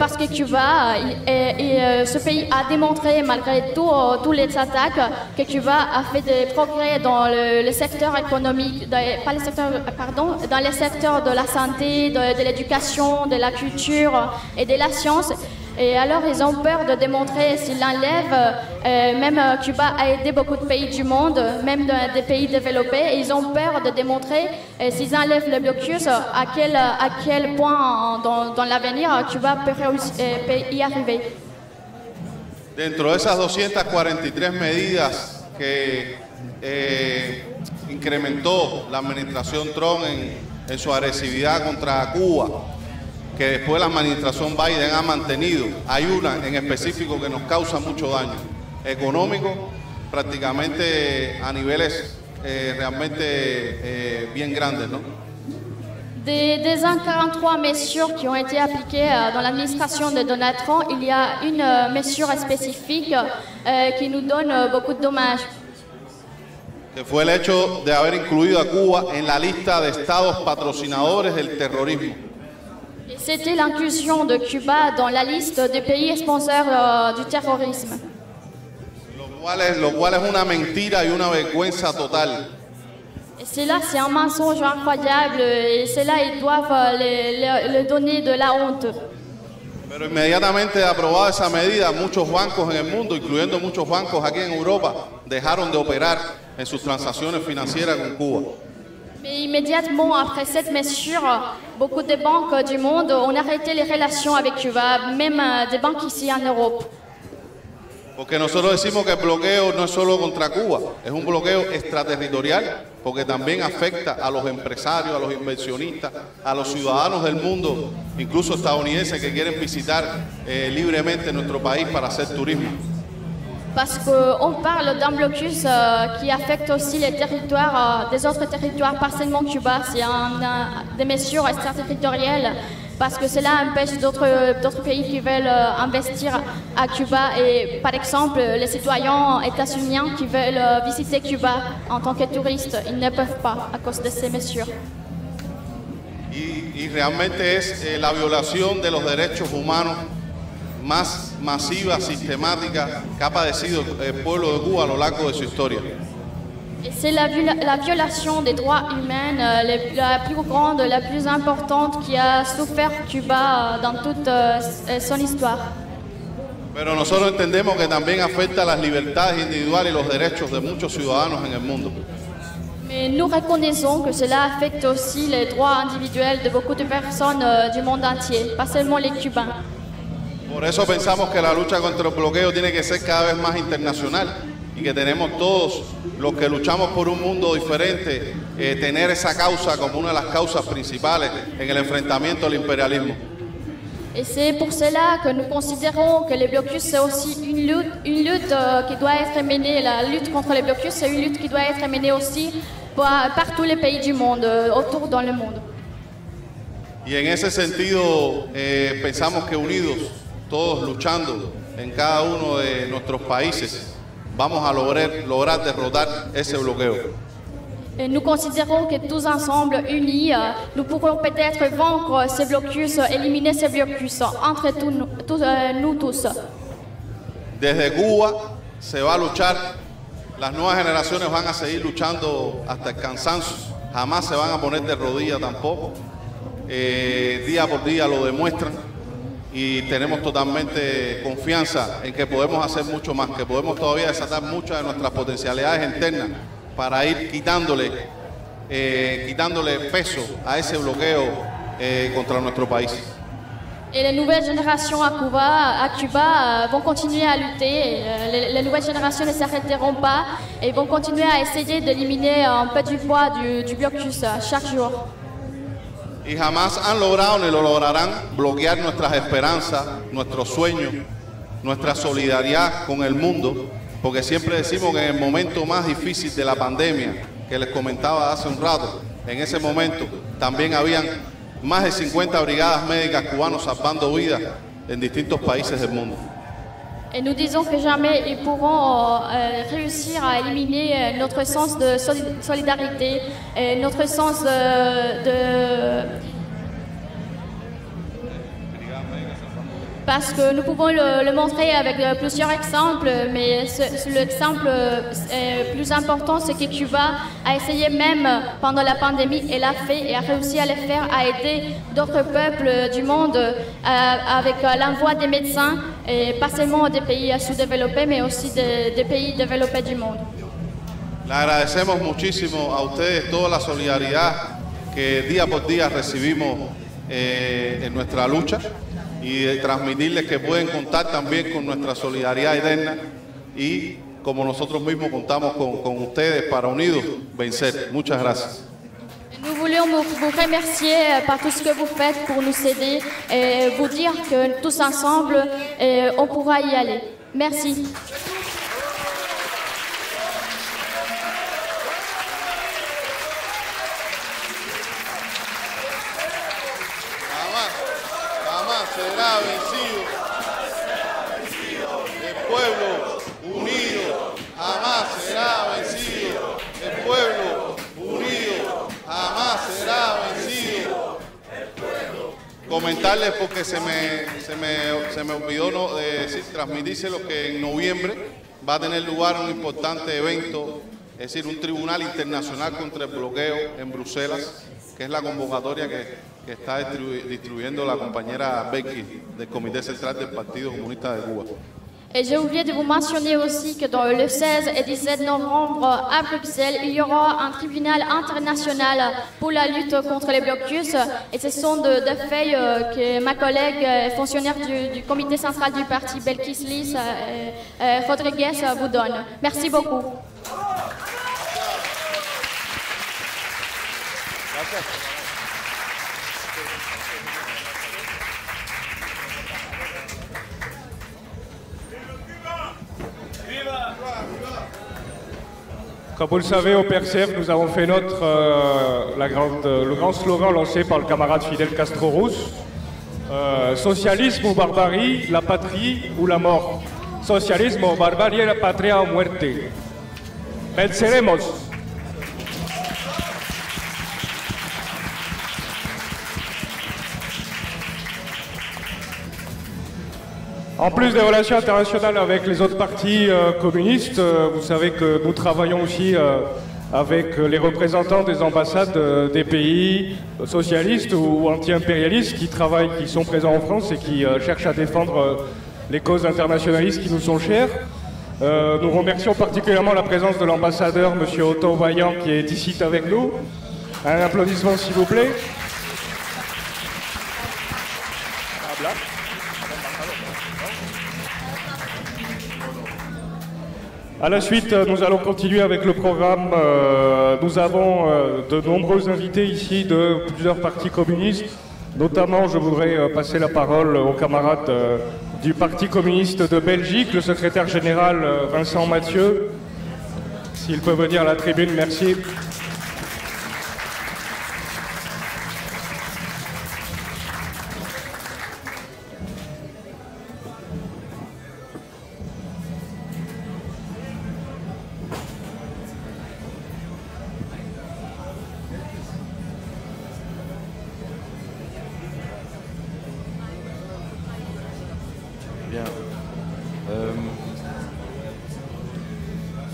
parce que Cuba, ce pays a démontré, malgré toutes les attaques, que Cuba a fait des progrès dans le secteur économique, dans les secteurs de la santé, de l'éducation, de la culture et de la science. Et alors, ils ont peur de démontrer s'ils l'enlèvent. Même Cuba a aidé beaucoup de pays du monde, même des pays développés. Et ils ont peur de démontrer s'ils enlèvent le blocus, à quel point dans l'avenir Cuba peut y arriver. Dentro de esas 243 medidas que incrementó la administración Trump en su agresividad contra Cuba, que después la administración Biden ha mantenido, hay una en específico que nos causa mucho daño económico, prácticamente a niveles realmente bien grandes, ¿no? Des 143 mesures qui ont été appliquées dans l'administration de Donald Trump, il y a une mesure spécifique qui nous donne beaucoup de dommages. Que fue el hecho de haber incluido a Cuba en la lista de estados patrocinadores del terrorismo. C'était l'inclusion de Cuba dans la liste des pays sponsors du terrorisme. Lo cual es una mentira y una vergüenza total. Et cela, c'est un mensonge incroyable, et cela, ils doivent le donner de la honte. Pero inmediatamente de aprobada esa medida, muchos bancos en el mundo, incluyendo muchos bancos aquí en Europa, dejaron de operar en sus transacciones financieras con Cuba. Mais immédiatement après cette mesure, beaucoup de banques du monde ont arrêté les relations avec Cuba, même des banques ici en Europe. Porque nosotros decimos que el bloqueo no es solo contra Cuba, es un bloqueo extraterritorial, porque también afecta a los empresarios, a los inversionistas, a los ciudadanos del mundo, incluso estadounidenses que quieren visitar libremente nuestro país para hacer turismo. Parce qu'on parle d'un blocus qui affecte aussi les territoires, des autres territoires, pas seulement Cuba. C'est des mesures extraterritoriales parce que cela empêche d'autres pays qui veulent investir à Cuba. Et par exemple, les citoyens états-uniens qui veulent visiter Cuba en tant que touristes, ils ne peuvent pas à cause de ces mesures. Y realmente es la violación de los derechos humanos más masiva, sistemática que ha padecido el pueblo de Cuba a lo largo de su historia. Et c'est la violation des droits humains la plus grande, la plus importante qui a souffert Cuba dans toute son histoire. Pero nosotros entendemos que también afecta a las libertades individuales y los derechos de muchos ciudadanos en el mundo. Mais nous reconnaissons que cela affecte aussi les droits individuels de beaucoup de personnes du monde entier, pas seulement les Cubains. Por eso pensamos que la lucha contra el bloqueo tiene que ser cada vez más internacional y que tenemos todos los que luchamos por un mundo diferente, tener esa causa como una de las causas principales en el enfrentamiento al imperialismo. Et c'est pour cela que nous considérons que les blocus, c'est aussi une lutte qui doit être menée. La lutte contre les blocus, c'est une lutte qui doit être menée aussi par tous les pays du monde, autour dans le monde. Y en ese sentido, pensamos que unidos, todos luchando en cada uno de nuestros países, vamos a lograr derrotar ese bloqueo. Et nous considérons que tous ensemble, unis, nous pourrons peut-être vaincre ces blocus, éliminer ces blocus entre nous tous. Desde Cuba se va a luchar, las nuevas generaciones van a seguir luchando hasta el cansancio, jamás se van a poner de rodillas tampoco, día por día lo demuestran y tenemos totalmente confianza en que podemos hacer mucho más, que podemos todavía desatar muchas de nuestras potencialidades internas para ir quitándole peso a ese bloqueo contra nuestro país. Et les nouvelles générations à Cuba vont continuer à lutter. Les nouvelles générations ne s'arrêteront pas et vont continuer à essayer d'éliminer un peu du poids du blocus chaque jour. Y jamás han logrado ni lo lograrán bloquear nuestras esperanzas, nuestros sueños, nuestra solidaridad con el mundo, porque siempre decimos que en el momento más difícil de la pandemia, que les comentaba hace un rato, en ese momento también habían más de 50 brigadas médicas cubanos salvando vidas en distintos países del mundo. Et nous disons que jamais ils pourront réussir à éliminer notre sens de solidarité, et notre sens Parce que nous pouvons le montrer avec plusieurs exemples, mais l'exemple plus important, c'est que Cuba a essayé même pendant la pandémie, et l'a fait et a réussi à le faire, à aider d'autres peuples du monde avec l'envoi des médecins, et pas seulement des pays sous-développés, mais aussi des pays développés du monde. Le agradecemos muchísimo a ustedes toda la solidaridad que día por día recibimos en nuestra lucha, y transmitirles que pueden contar también con nuestra solidaridad eterna, y como nosotros mismos contamos con ustedes para unidos vencer. Muchas gracias. Nous voulions vous remercier par tout ce que vous faites pour nous aider et vous dire que tous ensemble, on pourra y aller. Merci. Será vencido. El pueblo unido jamás será vencido. El pueblo unido jamás será vencido. Comentarles, porque se me olvidó transmitírselo, que en noviembre va a tener lugar un importante evento, es decir, un tribunal internacional contra el bloqueo en Bruselas, que es la convocatoria que está distribuyendo la compañera Becky del Comité Central del Partido Comunista de Cuba. Et j'ai oublié de vous mentionner aussi que dans le 16 et 17 novembre à Bruxelles, il y aura un tribunal international pour la lutte contre les blocus. Et ce sont des feuilles que ma collègue fonctionnaire du comité central du parti, Belkis Liz Rodriguez, vous donne. Merci beaucoup. Comme vous le savez, au PRCF, nous avons fait le grand slogan lancé par le camarade Fidel Castro-Ruz. Socialisme ou barbarie, la patrie ou la mort. Socialisme o barbarie, la patria o muerte. Venceremos. En plus des relations internationales avec les autres partis communistes, vous savez que nous travaillons aussi avec les représentants des ambassades des pays socialistes ou anti-impérialistes qui sont présents en France et qui cherchent à défendre les causes internationalistes qui nous sont chères. Nous remercions particulièrement la présence de l'ambassadeur, M. Otto Vaillant, qui est ici avec nous. Un applaudissement s'il vous plaît. À la suite, nous allons continuer avec le programme. Nous avons de nombreux invités ici de plusieurs partis communistes. Notamment, je voudrais passer la parole au camarade du Parti communiste de Belgique, le secrétaire général Vincent Mathieu. S'il peut venir à la tribune, merci.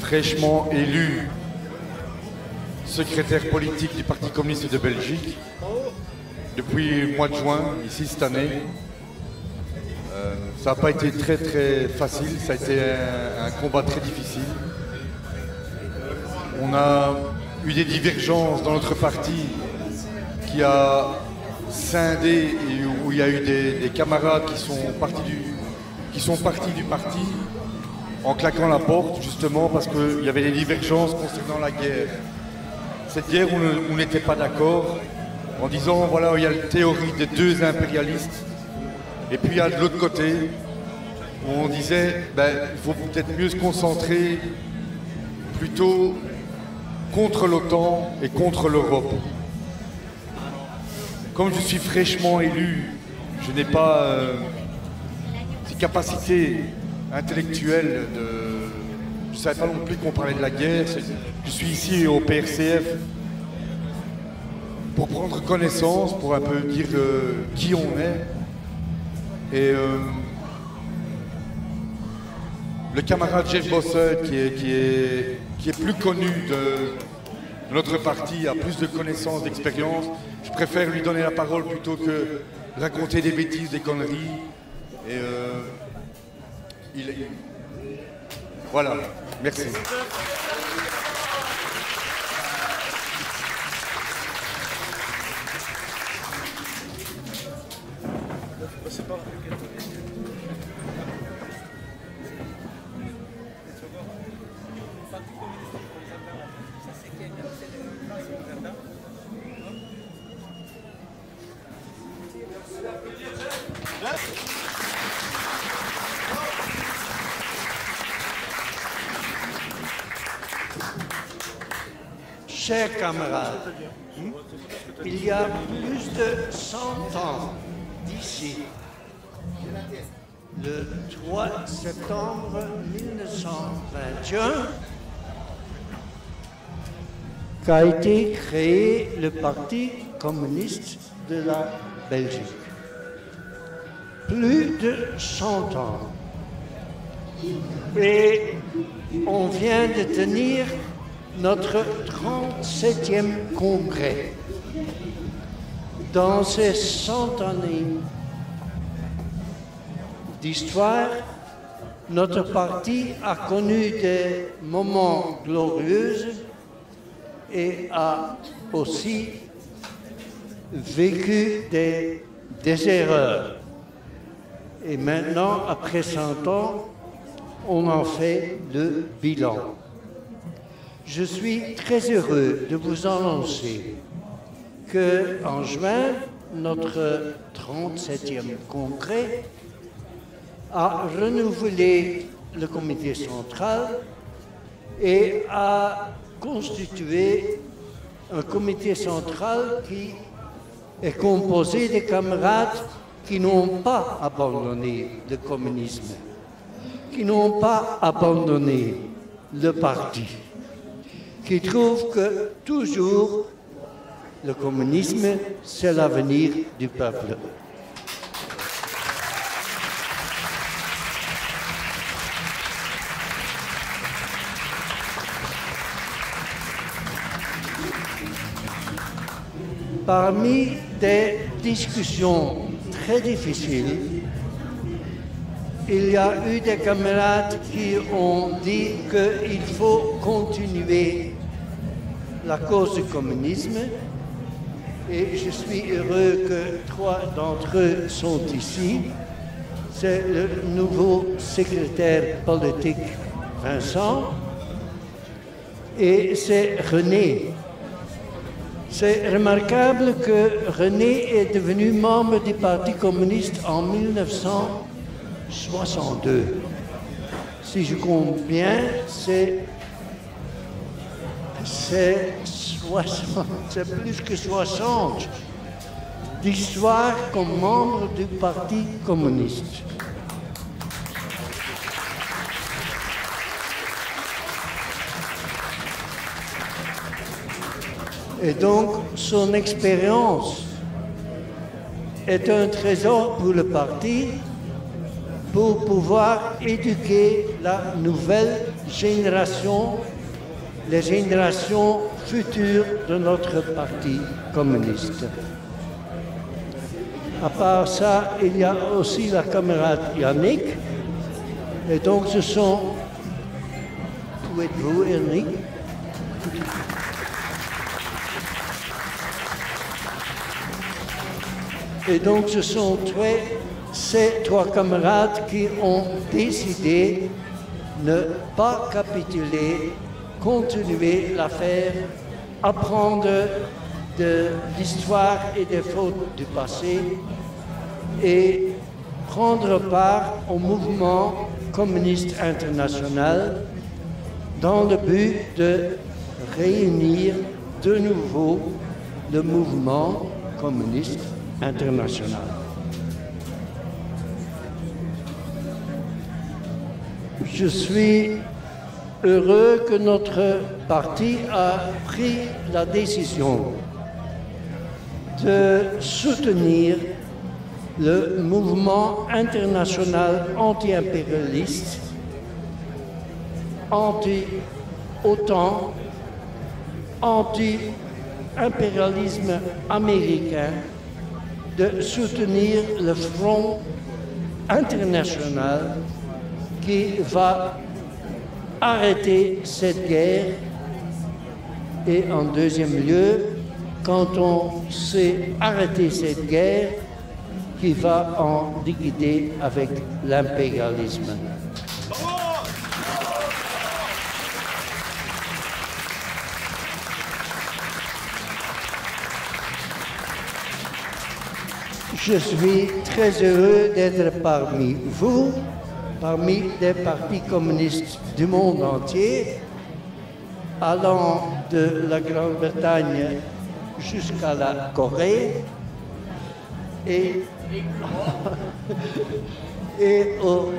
Fraîchement élu secrétaire politique du Parti communiste de Belgique depuis le mois de juin, ici cette année. Ça n'a pas été très facile, ça a été un combat très difficile. On a eu des divergences dans notre parti qui a scindé et où il y a eu des camarades qui sont partis du parti en claquant la porte, justement parce qu'il y avait des divergences concernant la guerre. Cette guerre où on n'était pas d'accord, en disant, voilà, il y a la théorie des deux impérialistes, et puis il y a de l'autre côté, où on disait, il faut peut-être mieux se concentrer plutôt contre l'OTAN et contre l'Europe. Comme je suis fraîchement élu, je n'ai pas ces capacités intellectuel de... Je ne savais pas non plus qu'on parlait de la guerre. Je suis ici au PRCF pour prendre connaissance, pour un peu dire qui on est. Et le camarade Jeff Bossert, qui est plus connu de notre parti, a plus de connaissances, d'expérience. Je préfère lui donner la parole plutôt que raconter des bêtises, des conneries. Et voilà, merci. Chers camarades, il y a plus de 100 ans d'ici, le 3 septembre 1921, qu'a été créé le Parti communiste de la Belgique. Plus de 100 ans. Et on vient de tenir notre 37e congrès. Dans ces 100 années d'histoire, notre parti a connu des moments glorieux et a aussi vécu des erreurs. Et maintenant, après 100 ans, on en fait le bilan. Je suis très heureux de vous annoncer qu'en juin, notre 37e congrès a renouvelé le comité central et a constitué un comité central qui est composé de camarades qui n'ont pas abandonné le communisme, qui n'ont pas abandonné le parti, qui trouvent que toujours le communisme, c'est l'avenir du peuple. Parmi des discussions très difficiles, il y a eu des camarades qui ont dit qu'il faut continuer la cause du communisme et je suis heureux que 3 d'entre eux sont ici. C'est le nouveau secrétaire politique Vincent et c'est René. C'est remarquable que René est devenu membre du Parti communiste en 1962. Si je compte bien, c'est plus que 60 d'histoire comme membre du Parti communiste. Et donc, son expérience est un trésor pour le parti pour pouvoir éduquer la nouvelle génération, les générations futures de notre parti communiste. À part ça, il y a aussi la camarade Yannick. Et donc, ce sont... Où êtes-vous, Yannick? Et donc, ce sont ces 3 camarades qui ont décidé de ne pas capituler, continuer l'affaire, apprendre de l'histoire et des fautes du passé et prendre part au mouvement communiste international dans le but de réunir de nouveau le mouvement communiste international. Je suis heureux que notre parti a pris la décision de soutenir le mouvement international anti-impérialiste, anti-OTAN, anti-impérialisme américain, de soutenir le front international qui va arrêter cette guerre. Et en deuxième lieu, quand on sait arrêter cette guerre, qui va en liquider avec l'impérialisme. Je suis très heureux d'être parmi vous, parmi des partis communistes du monde entier, allant de la Grande-Bretagne jusqu'à la Corée et aux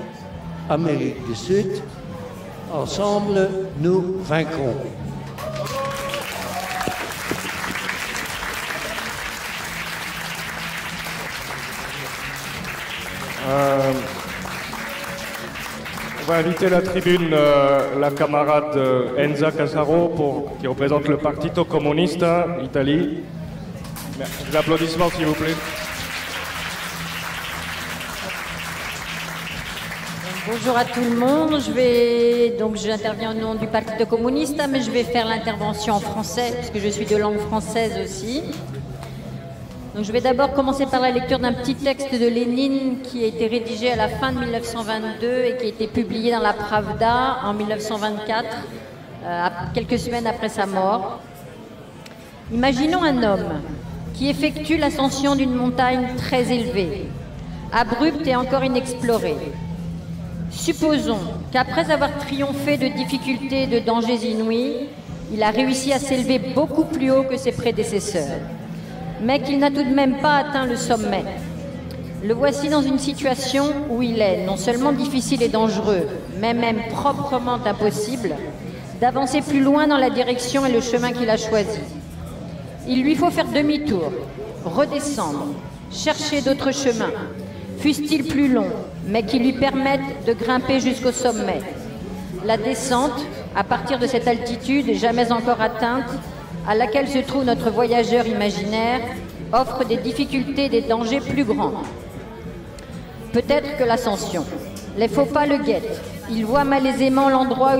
Amériques du Sud. Ensemble, nous vaincrons. On va inviter à la tribune la camarade Enza Casaro qui représente le Partito Comunista Italie. Des applaudissements s'il vous plaît. Bonjour à tout le monde. J'interviens au nom du Partito Comunista, mais je vais faire l'intervention en français, puisque je suis de langue française aussi. Donc, je vais d'abord commencer par la lecture d'un petit texte de Lénine qui a été rédigé à la fin de 1922 et qui a été publié dans la Pravda en 1924, quelques semaines après sa mort. Imaginons un homme qui effectue l'ascension d'une montagne très élevée, abrupte et encore inexplorée. Supposons qu'après avoir triomphé de difficultés et de dangers inouïs, il a réussi à s'élever beaucoup plus haut que ses prédécesseurs, mais qu'il n'a tout de même pas atteint le sommet. Le voici dans une situation où il est non seulement difficile et dangereux, mais même proprement impossible, d'avancer plus loin dans la direction et le chemin qu'il a choisi. Il lui faut faire demi-tour, redescendre, chercher d'autres chemins, fussent-ils plus longs, mais qui lui permettent de grimper jusqu'au sommet. La descente, à partir de cette altitude jamais encore atteinte, à laquelle se trouve notre voyageur imaginaire, offre des difficultés et des dangers plus grands. Peut-être que l'ascension. Les faux pas le guettent. Il voit malaisément l'endroit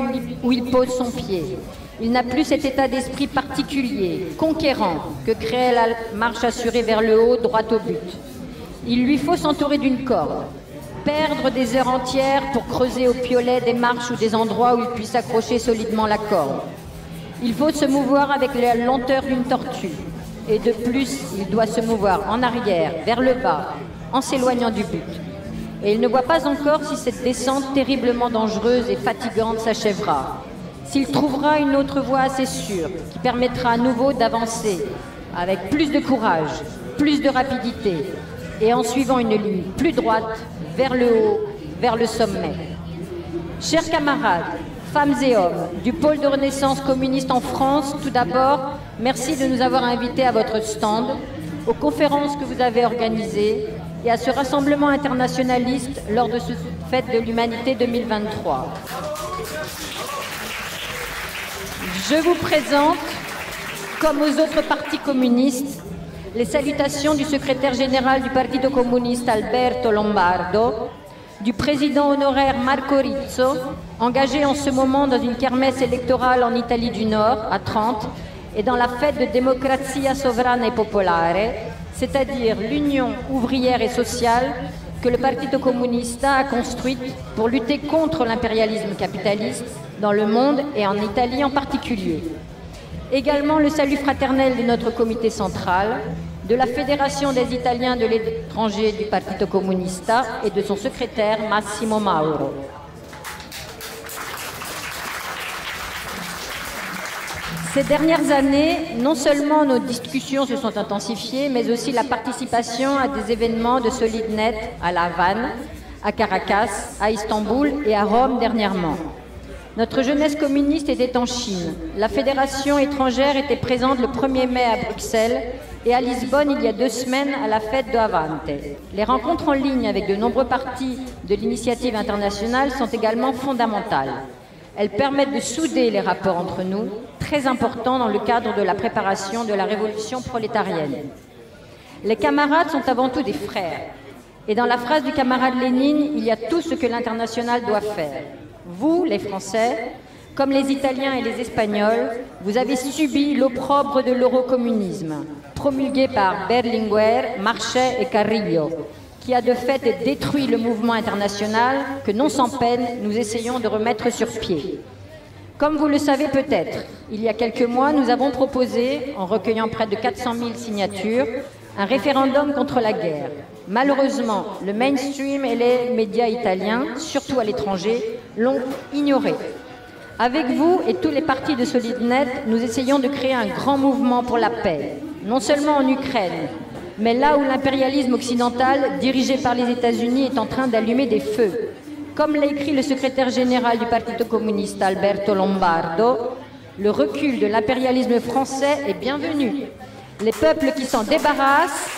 où il pose son pied. Il n'a plus cet état d'esprit particulier, conquérant, que créait la marche assurée vers le haut, droit au but. Il lui faut s'entourer d'une corde, perdre des heures entières pour creuser au piolet des marches ou des endroits où il puisse accrocher solidement la corde. Il faut se mouvoir avec la lenteur d'une tortue. Et de plus, il doit se mouvoir en arrière, vers le bas, en s'éloignant du but. Et il ne voit pas encore si cette descente terriblement dangereuse et fatigante s'achèvera. S'il trouvera une autre voie assez sûre, qui permettra à nouveau d'avancer avec plus de courage, plus de rapidité, et en suivant une ligne plus droite, vers le haut, vers le sommet. Chers camarades, femmes et hommes du pôle de renaissance communiste en France, tout d'abord, merci de nous avoir invités à votre stand, aux conférences que vous avez organisées et à ce rassemblement internationaliste lors de ce Fête de l'Humanité 2023. Je vous présente, comme aux autres partis communistes, les salutations du secrétaire général du Partito Comunista Alberto Lombardo, du président honoraire Marco Rizzo, engagé en ce moment dans une kermesse électorale en Italie du Nord, à Trente, et dans la fête de Democrazia Sovrana e Popolare, c'est-à-dire l'union ouvrière et sociale que le Partito Comunista a construite pour lutter contre l'impérialisme capitaliste dans le monde et en Italie en particulier. Également le salut fraternel de notre comité central, de la Fédération des Italiens de l'étranger du Partito Comunista et de son secrétaire Massimo Mauro. Ces dernières années, non seulement nos discussions se sont intensifiées, mais aussi la participation à des événements de Solidnet à La Havane à Caracas, à Istanbul et à Rome dernièrement. Notre jeunesse communiste était en Chine. La Fédération étrangère était présente le 1er mai à Bruxelles et à Lisbonne il y a 2 semaines à la fête de Avante. Les rencontres en ligne avec de nombreux partis de l'initiative internationale sont également fondamentales. Elles permettent de souder les rapports entre nous, très importants dans le cadre de la préparation de la révolution prolétarienne. Les camarades sont avant tout des frères. Et dans la phrase du camarade Lénine, il y a tout ce que l'international doit faire. Vous, les Français, comme les Italiens et les Espagnols, vous avez subi l'opprobre de l'eurocommunisme, promulgué par Berlinguer, Marchais et Carrillo, qui a de fait détruit le mouvement international que, non sans peine, nous essayons de remettre sur pied. Comme vous le savez peut-être, il y a quelques mois, nous avons proposé, en recueillant près de 400 000 signatures, un référendum contre la guerre. Malheureusement, le mainstream et les médias italiens, surtout à l'étranger, l'ont ignoré. Avec vous et tous les partis de Solidnet, nous essayons de créer un grand mouvement pour la paix, non seulement en Ukraine, mais là où l'impérialisme occidental, dirigé par les États-Unis, est en train d'allumer des feux. Comme l'a écrit le secrétaire général du Partito Comunista, Alberto Lombardo, le recul de l'impérialisme français est bienvenu. Les peuples qui s'en débarrassent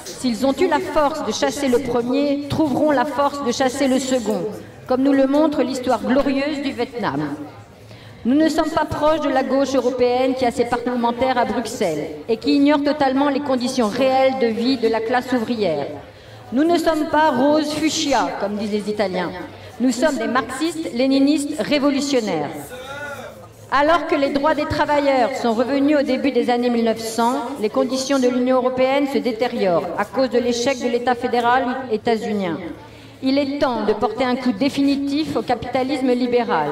s'ils ont eu la force de chasser le premier, trouveront la force de chasser le second, comme nous le montre l'histoire glorieuse du Vietnam. Nous ne sommes pas proches de la gauche européenne qui a ses parlementaires à Bruxelles et qui ignore totalement les conditions réelles de vie de la classe ouvrière. Nous ne sommes pas rose fuchsia, comme disent les Italiens. Nous sommes des marxistes, léninistes, révolutionnaires. Alors que les droits des travailleurs sont revenus au début des années 1900, les conditions de l'Union européenne se détériorent à cause de l'échec de l'État fédéral états-unien. Il est temps de porter un coup définitif au capitalisme libéral.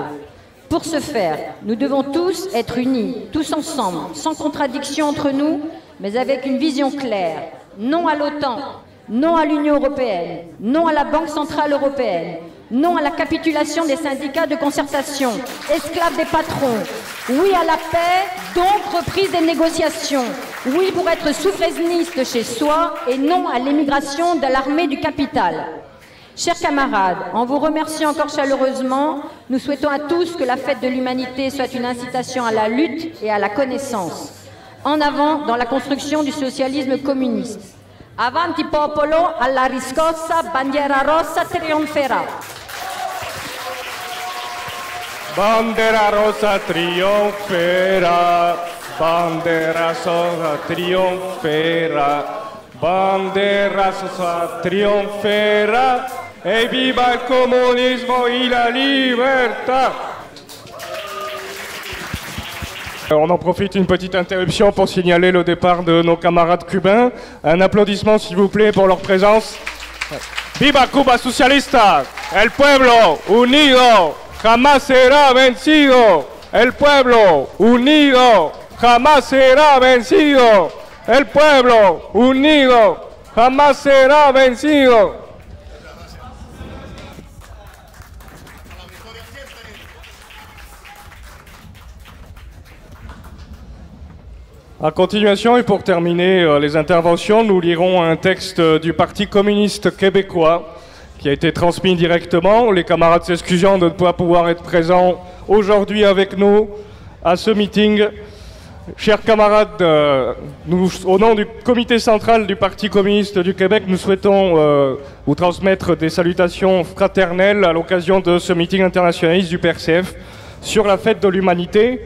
Pour ce faire, nous devons tous être unis, tous ensemble, sans contradiction entre nous, mais avec une vision claire. Non à l'OTAN, non à l'Union européenne, non à la Banque centrale européenne, non à la capitulation des syndicats de concertation, esclaves des patrons. Oui à la paix, donc reprise des négociations. Oui pour être souverainiste chez soi et non à l'émigration de l'armée du capital. Chers camarades, en vous remerciant encore chaleureusement, nous souhaitons à tous que la fête de l'humanité soit une incitation à la lutte et à la connaissance. En avant dans la construction du socialisme communiste. Avanti popolo, alla riscossa, bandiera rossa trionferà. Bandera rosa trionferà, bandera rosa trionferà, bandera rosa trionferà, e viva il comunismo y la libertà. On en profite une petite interruption pour signaler le départ de nos camarades cubains. Un applaudissement s'il vous plaît pour leur présence. Viva Cuba socialista, el pueblo unido jamás será vencido, el pueblo unido jamás será vencido, el pueblo unido jamás será vencido. En continuation et pour terminer les interventions, nous lirons un texte du Parti communiste québécois qui a été transmis directement. Les camarades s'excusant de ne pas pouvoir être présents aujourd'hui avec nous à ce meeting. Chers camarades, nous, au nom du comité central du Parti communiste du Québec, nous souhaitons vous transmettre des salutations fraternelles à l'occasion de ce meeting internationaliste du PRCF sur la fête de l'humanité.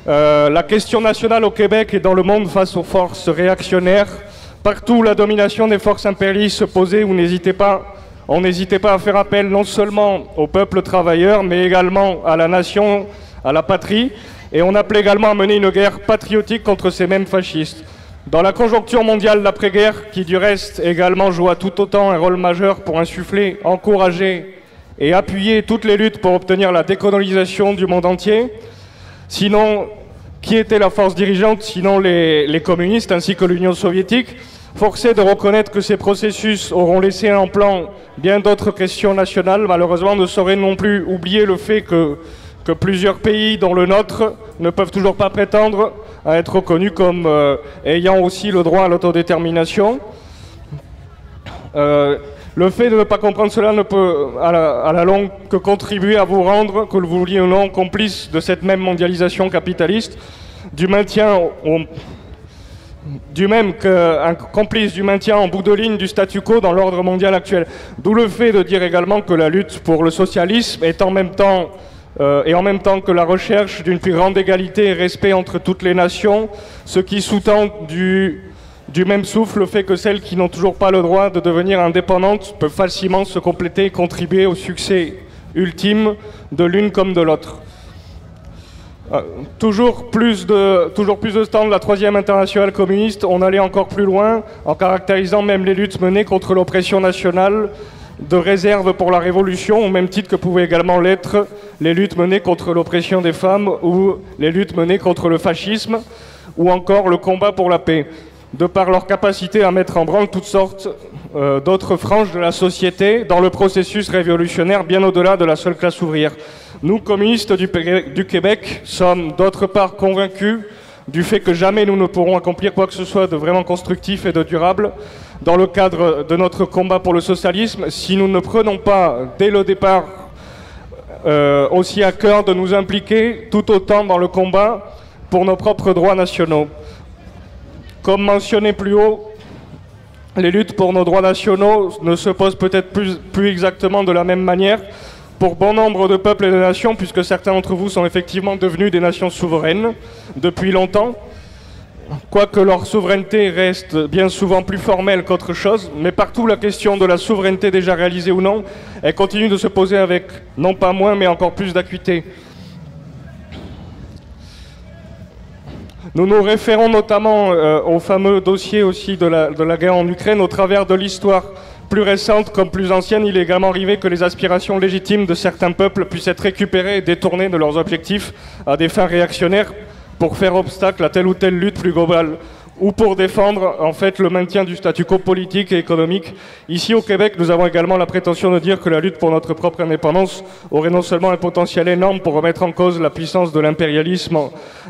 La question nationale au Québec et dans le monde face aux forces réactionnaires. Partout, la domination des forces impérialistes se posait, on n'hésitait pas à faire appel non seulement au peuple travailleur, mais également à la nation, à la patrie. Et on appelait également à mener une guerre patriotique contre ces mêmes fascistes. Dans la conjoncture mondiale d'après-guerre, qui du reste également joua tout autant un rôle majeur pour insuffler, encourager et appuyer toutes les luttes pour obtenir la décolonisation du monde entier. Sinon, qui était la force dirigeante, sinon les communistes ainsi que l'Union soviétique, forcés de reconnaître que ces processus auront laissé en plan bien d'autres questions nationales, malheureusement ne sauraient non plus oublier le fait que que plusieurs pays, dont le nôtre, ne peuvent toujours pas prétendre à être reconnus comme ayant aussi le droit à l'autodétermination. Le fait de ne pas comprendre cela ne peut, à la longue, que contribuer à vous rendre, que vous vouliez ou non, complice de cette même mondialisation capitaliste, du même qu'un complice du maintien en bout de ligne du statu quo dans l'ordre mondial actuel. D'où le fait de dire également que la lutte pour le socialisme est en même temps que la recherche d'une plus grande égalité et respect entre toutes les nations, ce qui sous-tend du même souffle le fait que celles qui n'ont toujours pas le droit de devenir indépendantes peuvent facilement se compléter et contribuer au succès ultime de l'une comme de l'autre. Toujours plus de temps de la Troisième Internationale communiste, on allait encore plus loin en caractérisant même les luttes menées contre l'oppression nationale de réserve pour la révolution, au même titre que pouvaient également l'être les luttes menées contre l'oppression des femmes ou les luttes menées contre le fascisme ou encore le combat pour la paix, de par leur capacité à mettre en branle toutes sortes d'autres franges de la société dans le processus révolutionnaire bien au-delà de la seule classe ouvrière. Nous, communistes du Québec, sommes d'autre part convaincus du fait que jamais nous ne pourrons accomplir quoi que ce soit de vraiment constructif et de durable dans le cadre de notre combat pour le socialisme si nous ne prenons pas, dès le départ, aussi à cœur de nous impliquer tout autant dans le combat pour nos propres droits nationaux. Comme mentionné plus haut, les luttes pour nos droits nationaux ne se posent peut-être plus exactement de la même manière pour bon nombre de peuples et de nations, puisque certains d'entre vous sont effectivement devenus des nations souveraines depuis longtemps, quoique leur souveraineté reste bien souvent plus formelle qu'autre chose, mais partout la question de la souveraineté déjà réalisée ou non, elle continue de se poser avec non pas moins, mais encore plus d'acuité. Nous nous référons notamment au fameux dossier aussi de la guerre en Ukraine au travers de l'histoire plus récente comme plus ancienne. Il est également arrivé que les aspirations légitimes de certains peuples puissent être récupérées et détournées de leurs objectifs à des fins réactionnaires pour faire obstacle à telle ou telle lutte plus globale ou pour défendre en fait le maintien du statu quo politique et économique. Ici au Québec, nous avons également la prétention de dire que la lutte pour notre propre indépendance aurait non seulement un potentiel énorme pour remettre en cause la puissance de l'impérialisme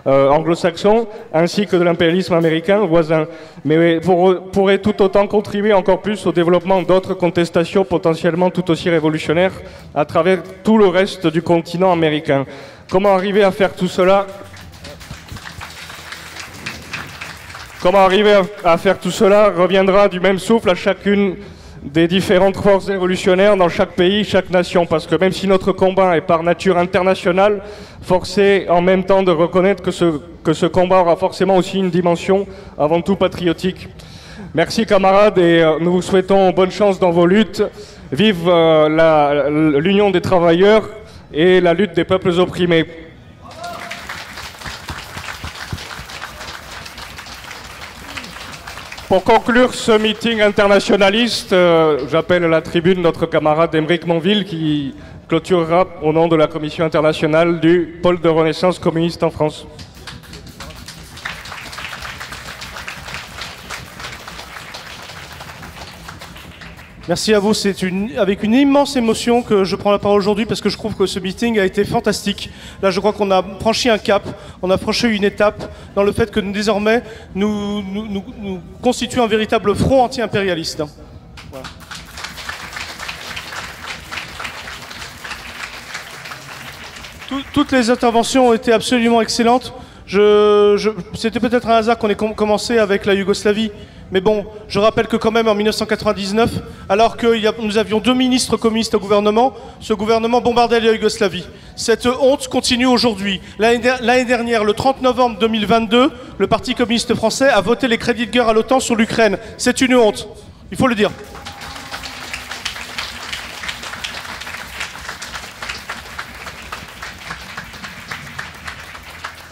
anglo-saxon, ainsi que de l'impérialisme américain voisin, mais pourrait tout autant contribuer encore plus au développement d'autres contestations potentiellement tout aussi révolutionnaires à travers tout le reste du continent américain. Comment arriver à faire tout cela ? Comment arriver à faire tout cela reviendra du même souffle à chacune des différentes forces révolutionnaires dans chaque pays, chaque nation, parce que même si notre combat est par nature international, forcé en même temps de reconnaître que ce combat aura forcément aussi une dimension avant tout patriotique. Merci camarades et nous vous souhaitons bonne chance dans vos luttes. Vive l'union des travailleurs et la lutte des peuples opprimés. Pour conclure ce meeting internationaliste, j'appelle à la tribune notre camarade Aymeric Monville qui clôturera au nom de la Commission internationale du pôle de renaissance communiste en France. Merci à vous, c'est avec une immense émotion que je prends la parole aujourd'hui parce que je trouve que ce meeting a été fantastique. Là, je crois qu'on a franchi un cap, on a franchi une étape dans le fait que désormais, nous constituons un véritable front anti-impérialiste. Voilà. Toutes les interventions ont été absolument excellentes. C'était peut-être un hasard qu'on ait commencé avec la Yougoslavie. Mais bon, je rappelle que quand même en 1999, alors que nous avions 2 ministres communistes au gouvernement, ce gouvernement bombardait la Yougoslavie. Cette honte continue aujourd'hui. L'année dernière, le 30 novembre 2022, le Parti communiste français a voté les crédits de guerre à l'OTAN sur l'Ukraine. C'est une honte, il faut le dire.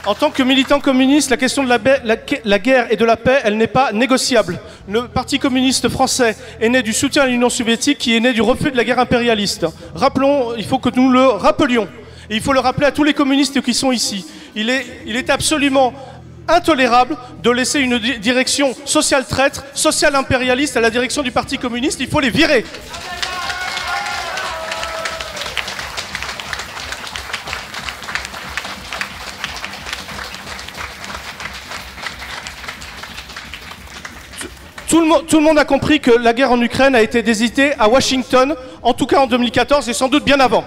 En tant que militant communiste, la question de la guerre et de la paix, elle n'est pas négociable. Le Parti communiste français est né du soutien à l'Union soviétique qui est né du refus de la guerre impérialiste. Rappelons, il faut que nous le rappelions. Et il faut le rappeler à tous les communistes qui sont ici. Il est absolument intolérable de laisser une direction sociale traître, sociale impérialiste à la direction du Parti communiste. Il faut les virer. tout le monde a compris que la guerre en Ukraine a été décidée à Washington, en tout cas en 2014 et sans doute bien avant.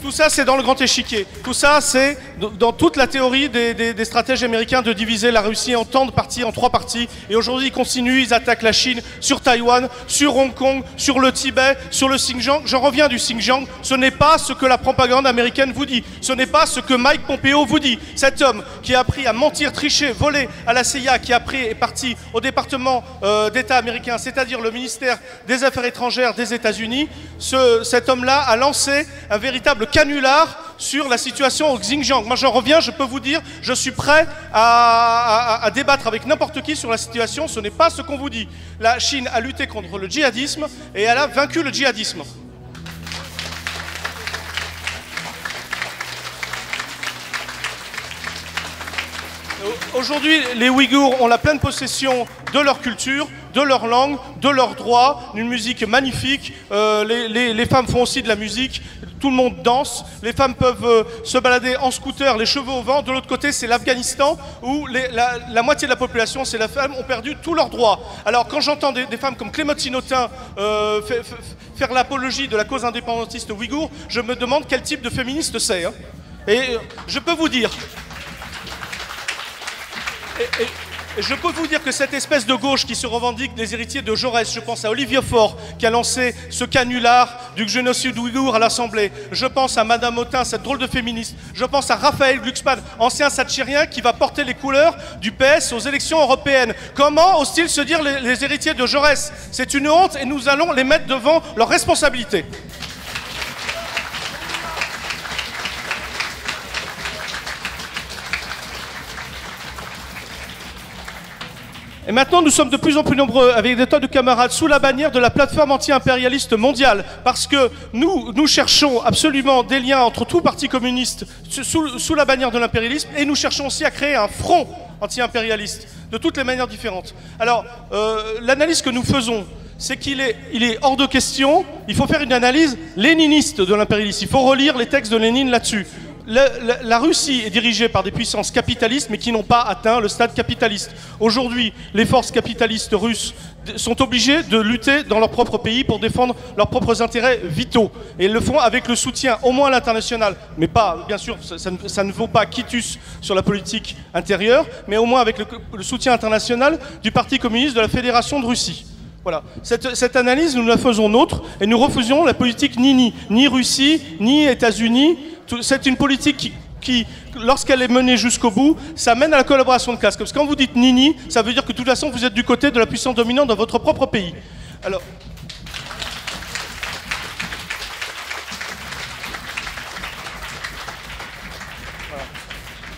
Tout ça, c'est dans le grand échiquier. Tout ça, c'est dans toute la théorie des stratèges américains de diviser la Russie en tant de parties, en 3 parties. Et aujourd'hui, ils continuent, ils attaquent la Chine sur Taïwan, sur Hong Kong, sur le Tibet, sur le Xinjiang. J'en reviens du Xinjiang. Ce n'est pas ce que la propagande américaine vous dit. Ce n'est pas ce que Mike Pompeo vous dit. Cet homme qui a appris à mentir, tricher, voler à la CIA, qui est parti au département d'État américain, c'est-à-dire le ministère des Affaires étrangères des États-Unis, cet homme-là a lancé un véritable canular sur la situation au Xinjiang. Moi j'en reviens, je peux vous dire, je suis prêt à débattre avec n'importe qui sur la situation, ce n'est pas ce qu'on vous dit. La Chine a lutté contre le djihadisme et elle a vaincu le djihadisme. Aujourd'hui, les Ouïghours ont la pleine possession de leur culture, de leur langue, de leurs droits, d'une musique magnifique. Les femmes font aussi de la musique, tout le monde danse. Les femmes peuvent se balader en scooter, les cheveux au vent. De l'autre côté, c'est l'Afghanistan, où la moitié de la population, c'est les femmes, ont perdu tous leurs droits. Alors, quand j'entends des femmes comme Clémentine Autain faire l'apologie de la cause indépendantiste ouïghour, je me demande quel type de féministe c'est. Hein. Et je peux vous dire... Et je peux vous dire que cette espèce de gauche qui se revendique des héritiers de Jaurès, je pense à Olivier Faure qui a lancé ce canular du génocide ouïghour à l'Assemblée, je pense à Madame Autain, cette drôle de féministe, je pense à Raphaël Glucksmann, ancien satchérien qui va porter les couleurs du PS aux élections européennes. Comment osent-ils se dire les héritiers de Jaurès? C'est une honte et nous allons les mettre devant leurs responsabilités. Et maintenant, nous sommes de plus en plus nombreux, avec des tas de camarades, sous la bannière de la plateforme anti-impérialiste mondiale, parce que nous cherchons absolument des liens entre tous partis communistes sous la bannière de l'impérialisme, et nous cherchons aussi à créer un front anti-impérialiste, de toutes les manières différentes. Alors, l'analyse que nous faisons, c'est qu'il est hors de question, il faut faire une analyse léniniste de l'impérialisme, il faut relire les textes de Lénine là-dessus. La Russie est dirigée par des puissances capitalistes, mais qui n'ont pas atteint le stade capitaliste. Aujourd'hui, les forces capitalistes russes sont obligées de lutter dans leur propre pays pour défendre leurs propres intérêts vitaux. Et elles le font avec le soutien, au moins à l'international, mais pas, bien sûr, ça ne vaut pas quitus sur la politique intérieure, mais au moins avec le soutien international du Parti communiste de la Fédération de Russie. Voilà. Cette analyse, nous la faisons nôtre, et nous refusons la politique ni Russie, ni États-Unis. C'est une politique qui lorsqu'elle est menée jusqu'au bout, ça mène à la collaboration de classe. Parce que quand vous dites nini, ça veut dire que de toute façon, vous êtes du côté de la puissance dominante dans votre propre pays. Alors...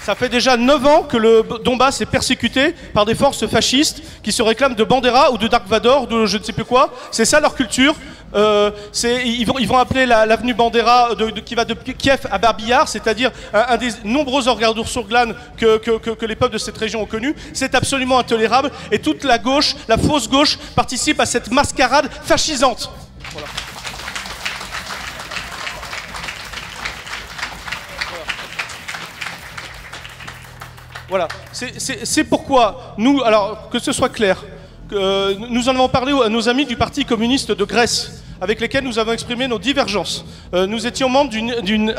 Ça fait déjà 9 ans que le Donbass est persécuté par des forces fascistes qui se réclament de Bandera ou de Dark Vador, de je ne sais plus quoi. C'est ça leur culture. Ils vont appeler l'avenue Bandera qui va de Kiev à Babillard, c'est-à-dire un des nombreux orgadours sur glane que les peuples de cette région ont connu. C'est absolument intolérable et toute la gauche, la fausse gauche, participe à cette mascarade fascisante. Voilà. Voilà, c'est pourquoi nous, alors que ce soit clair, nous en avons parlé à nos amis du Parti communiste de Grèce, avec lesquels nous avons exprimé nos divergences. Nous étions membres d'une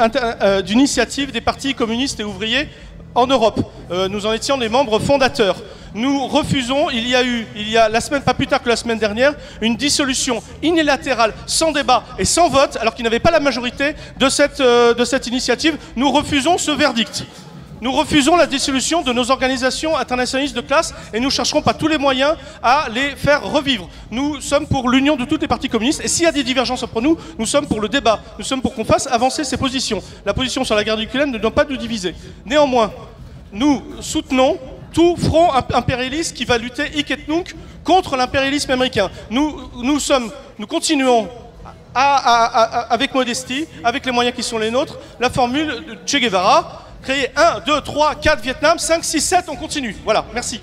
initiative des partis communistes et ouvriers en Europe. Nous en étions des membres fondateurs. Nous refusons, il y a la semaine, pas plus tard que la semaine dernière, une dissolution unilatérale, sans débat et sans vote, alors qu'il n'avait pas la majorité de cette initiative. Nous refusons ce verdict. Nous refusons la dissolution de nos organisations internationalistes de classe et nous chercherons par tous les moyens à les faire revivre. Nous sommes pour l'union de tous les partis communistes et s'il y a des divergences entre nous, nous sommes pour le débat. Nous sommes pour qu'on fasse avancer ces positions. La position sur la guerre d'Ukraine ne doit pas nous diviser. Néanmoins, nous soutenons tout front impérialiste qui va lutter hic et nunc contre l'impérialisme américain. Nous continuons avec modestie, avec les moyens qui sont les nôtres, la formule de Che Guevara. Créer 1, 2, 3, 4 Vietnam, 5, 6, 7, on continue. Voilà, merci.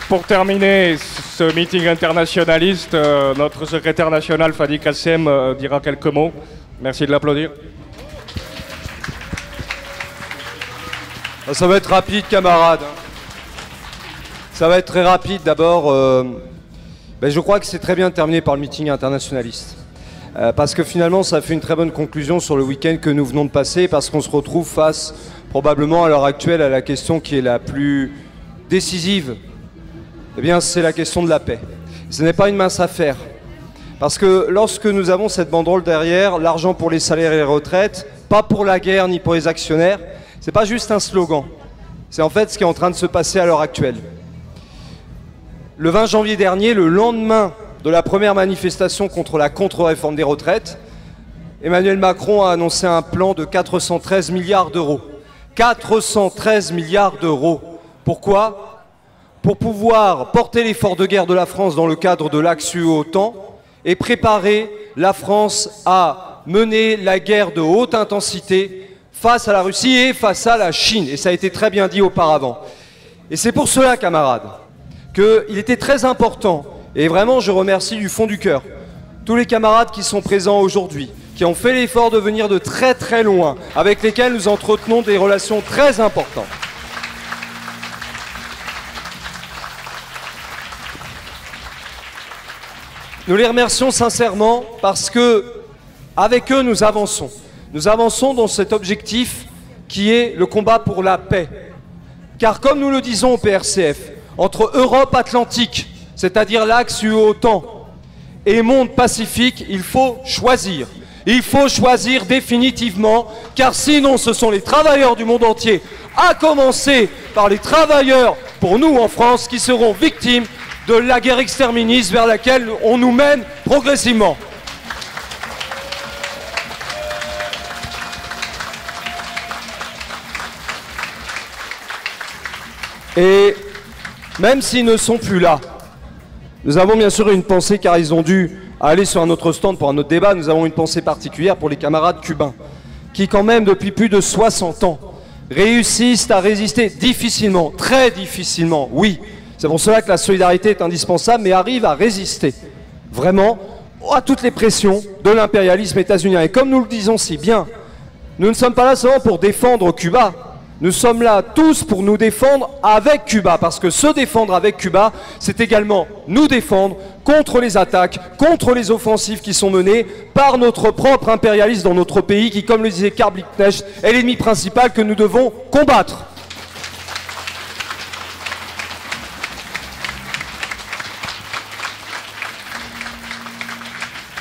Pour terminer ce meeting internationaliste, notre secrétaire national Fadi Kassem dira quelques mots. Merci de l'applaudir. Ça va être rapide, camarades. Ça va être très rapide. D'abord, je crois que c'est très bien terminé par le meeting internationaliste. Parce que finalement, ça fait une très bonne conclusion sur le week-end que nous venons de passer, parce qu'on se retrouve face, probablement à l'heure actuelle, à la question qui est la plus décisive. Eh bien, c'est la question de la paix. Ce n'est pas une mince affaire. Parce que lorsque nous avons cette banderole derrière, l'argent pour les salaires et les retraites, pas pour la guerre ni pour les actionnaires, c'est pas juste un slogan. C'est en fait ce qui est en train de se passer à l'heure actuelle. Le 20 janvier dernier, le lendemain de la première manifestation contre la contre-réforme des retraites, Emmanuel Macron a annoncé un plan de 413 milliards d'euros. 413 milliards d'euros. Pourquoi ? Pour pouvoir porter l'effort de guerre de la France dans le cadre de l'axe UE-OTAN et préparer la France à mener la guerre de haute intensité face à la Russie et face à la Chine. Et ça a été très bien dit auparavant. Et c'est pour cela, camarades, qu'il était très important, et vraiment je remercie du fond du cœur, tous les camarades qui sont présents aujourd'hui, qui ont fait l'effort de venir de très très loin, avec lesquels nous entretenons des relations très importantes. Nous les remercions sincèrement parce que, avec eux, nous avançons. Nous avançons dans cet objectif qui est le combat pour la paix. Car comme nous le disons au PRCF, entre Europe Atlantique, c'est-à-dire l'axe UE-OTAN, et monde Pacifique, il faut choisir. Il faut choisir définitivement, car sinon ce sont les travailleurs du monde entier, à commencer par les travailleurs, pour nous en France, qui seront victimes de la guerre exterministe vers laquelle on nous mène progressivement. Et même s'ils ne sont plus là, nous avons bien sûr une pensée, car ils ont dû aller sur un autre stand pour un autre débat. Nous avons une pensée particulière pour les camarades cubains, qui quand même depuis plus de 60 ans réussissent à résister difficilement, très difficilement, oui. C'est pour cela que la solidarité est indispensable, mais arrivent à résister vraiment à toutes les pressions de l'impérialisme états-unien. Et comme nous le disons si bien, nous ne sommes pas là seulement pour défendre Cuba. Nous sommes là tous pour nous défendre avec Cuba, parce que se défendre avec Cuba, c'est également nous défendre contre les attaques, contre les offensives qui sont menées par notre propre impérialisme dans notre pays, qui, comme le disait Karl Liebknecht, est l'ennemi principal que nous devons combattre.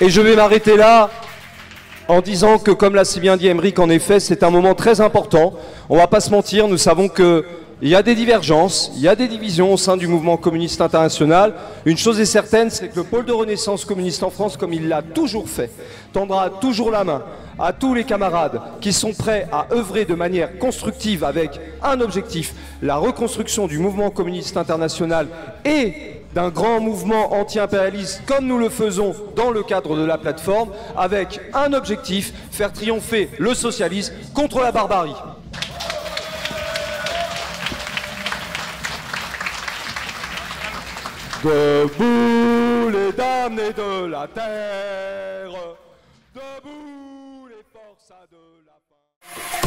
Et je vais m'arrêter là en disant que, comme l'a si bien dit Aymeric, en effet, c'est un moment très important. On ne va pas se mentir, nous savons qu'il y a des divergences, il y a des divisions au sein du mouvement communiste international. Une chose est certaine, c'est que le pôle de renaissance communiste en France, comme il l'a toujours fait, tendra toujours la main à tous les camarades qui sont prêts à œuvrer de manière constructive avec un objectif, la reconstruction du mouvement communiste international et d'un grand mouvement anti-impérialiste comme nous le faisons dans le cadre de la plateforme, avec un objectif, faire triompher le socialisme contre la barbarie. Debout les damnés de la terre, debout les forçats de la faim.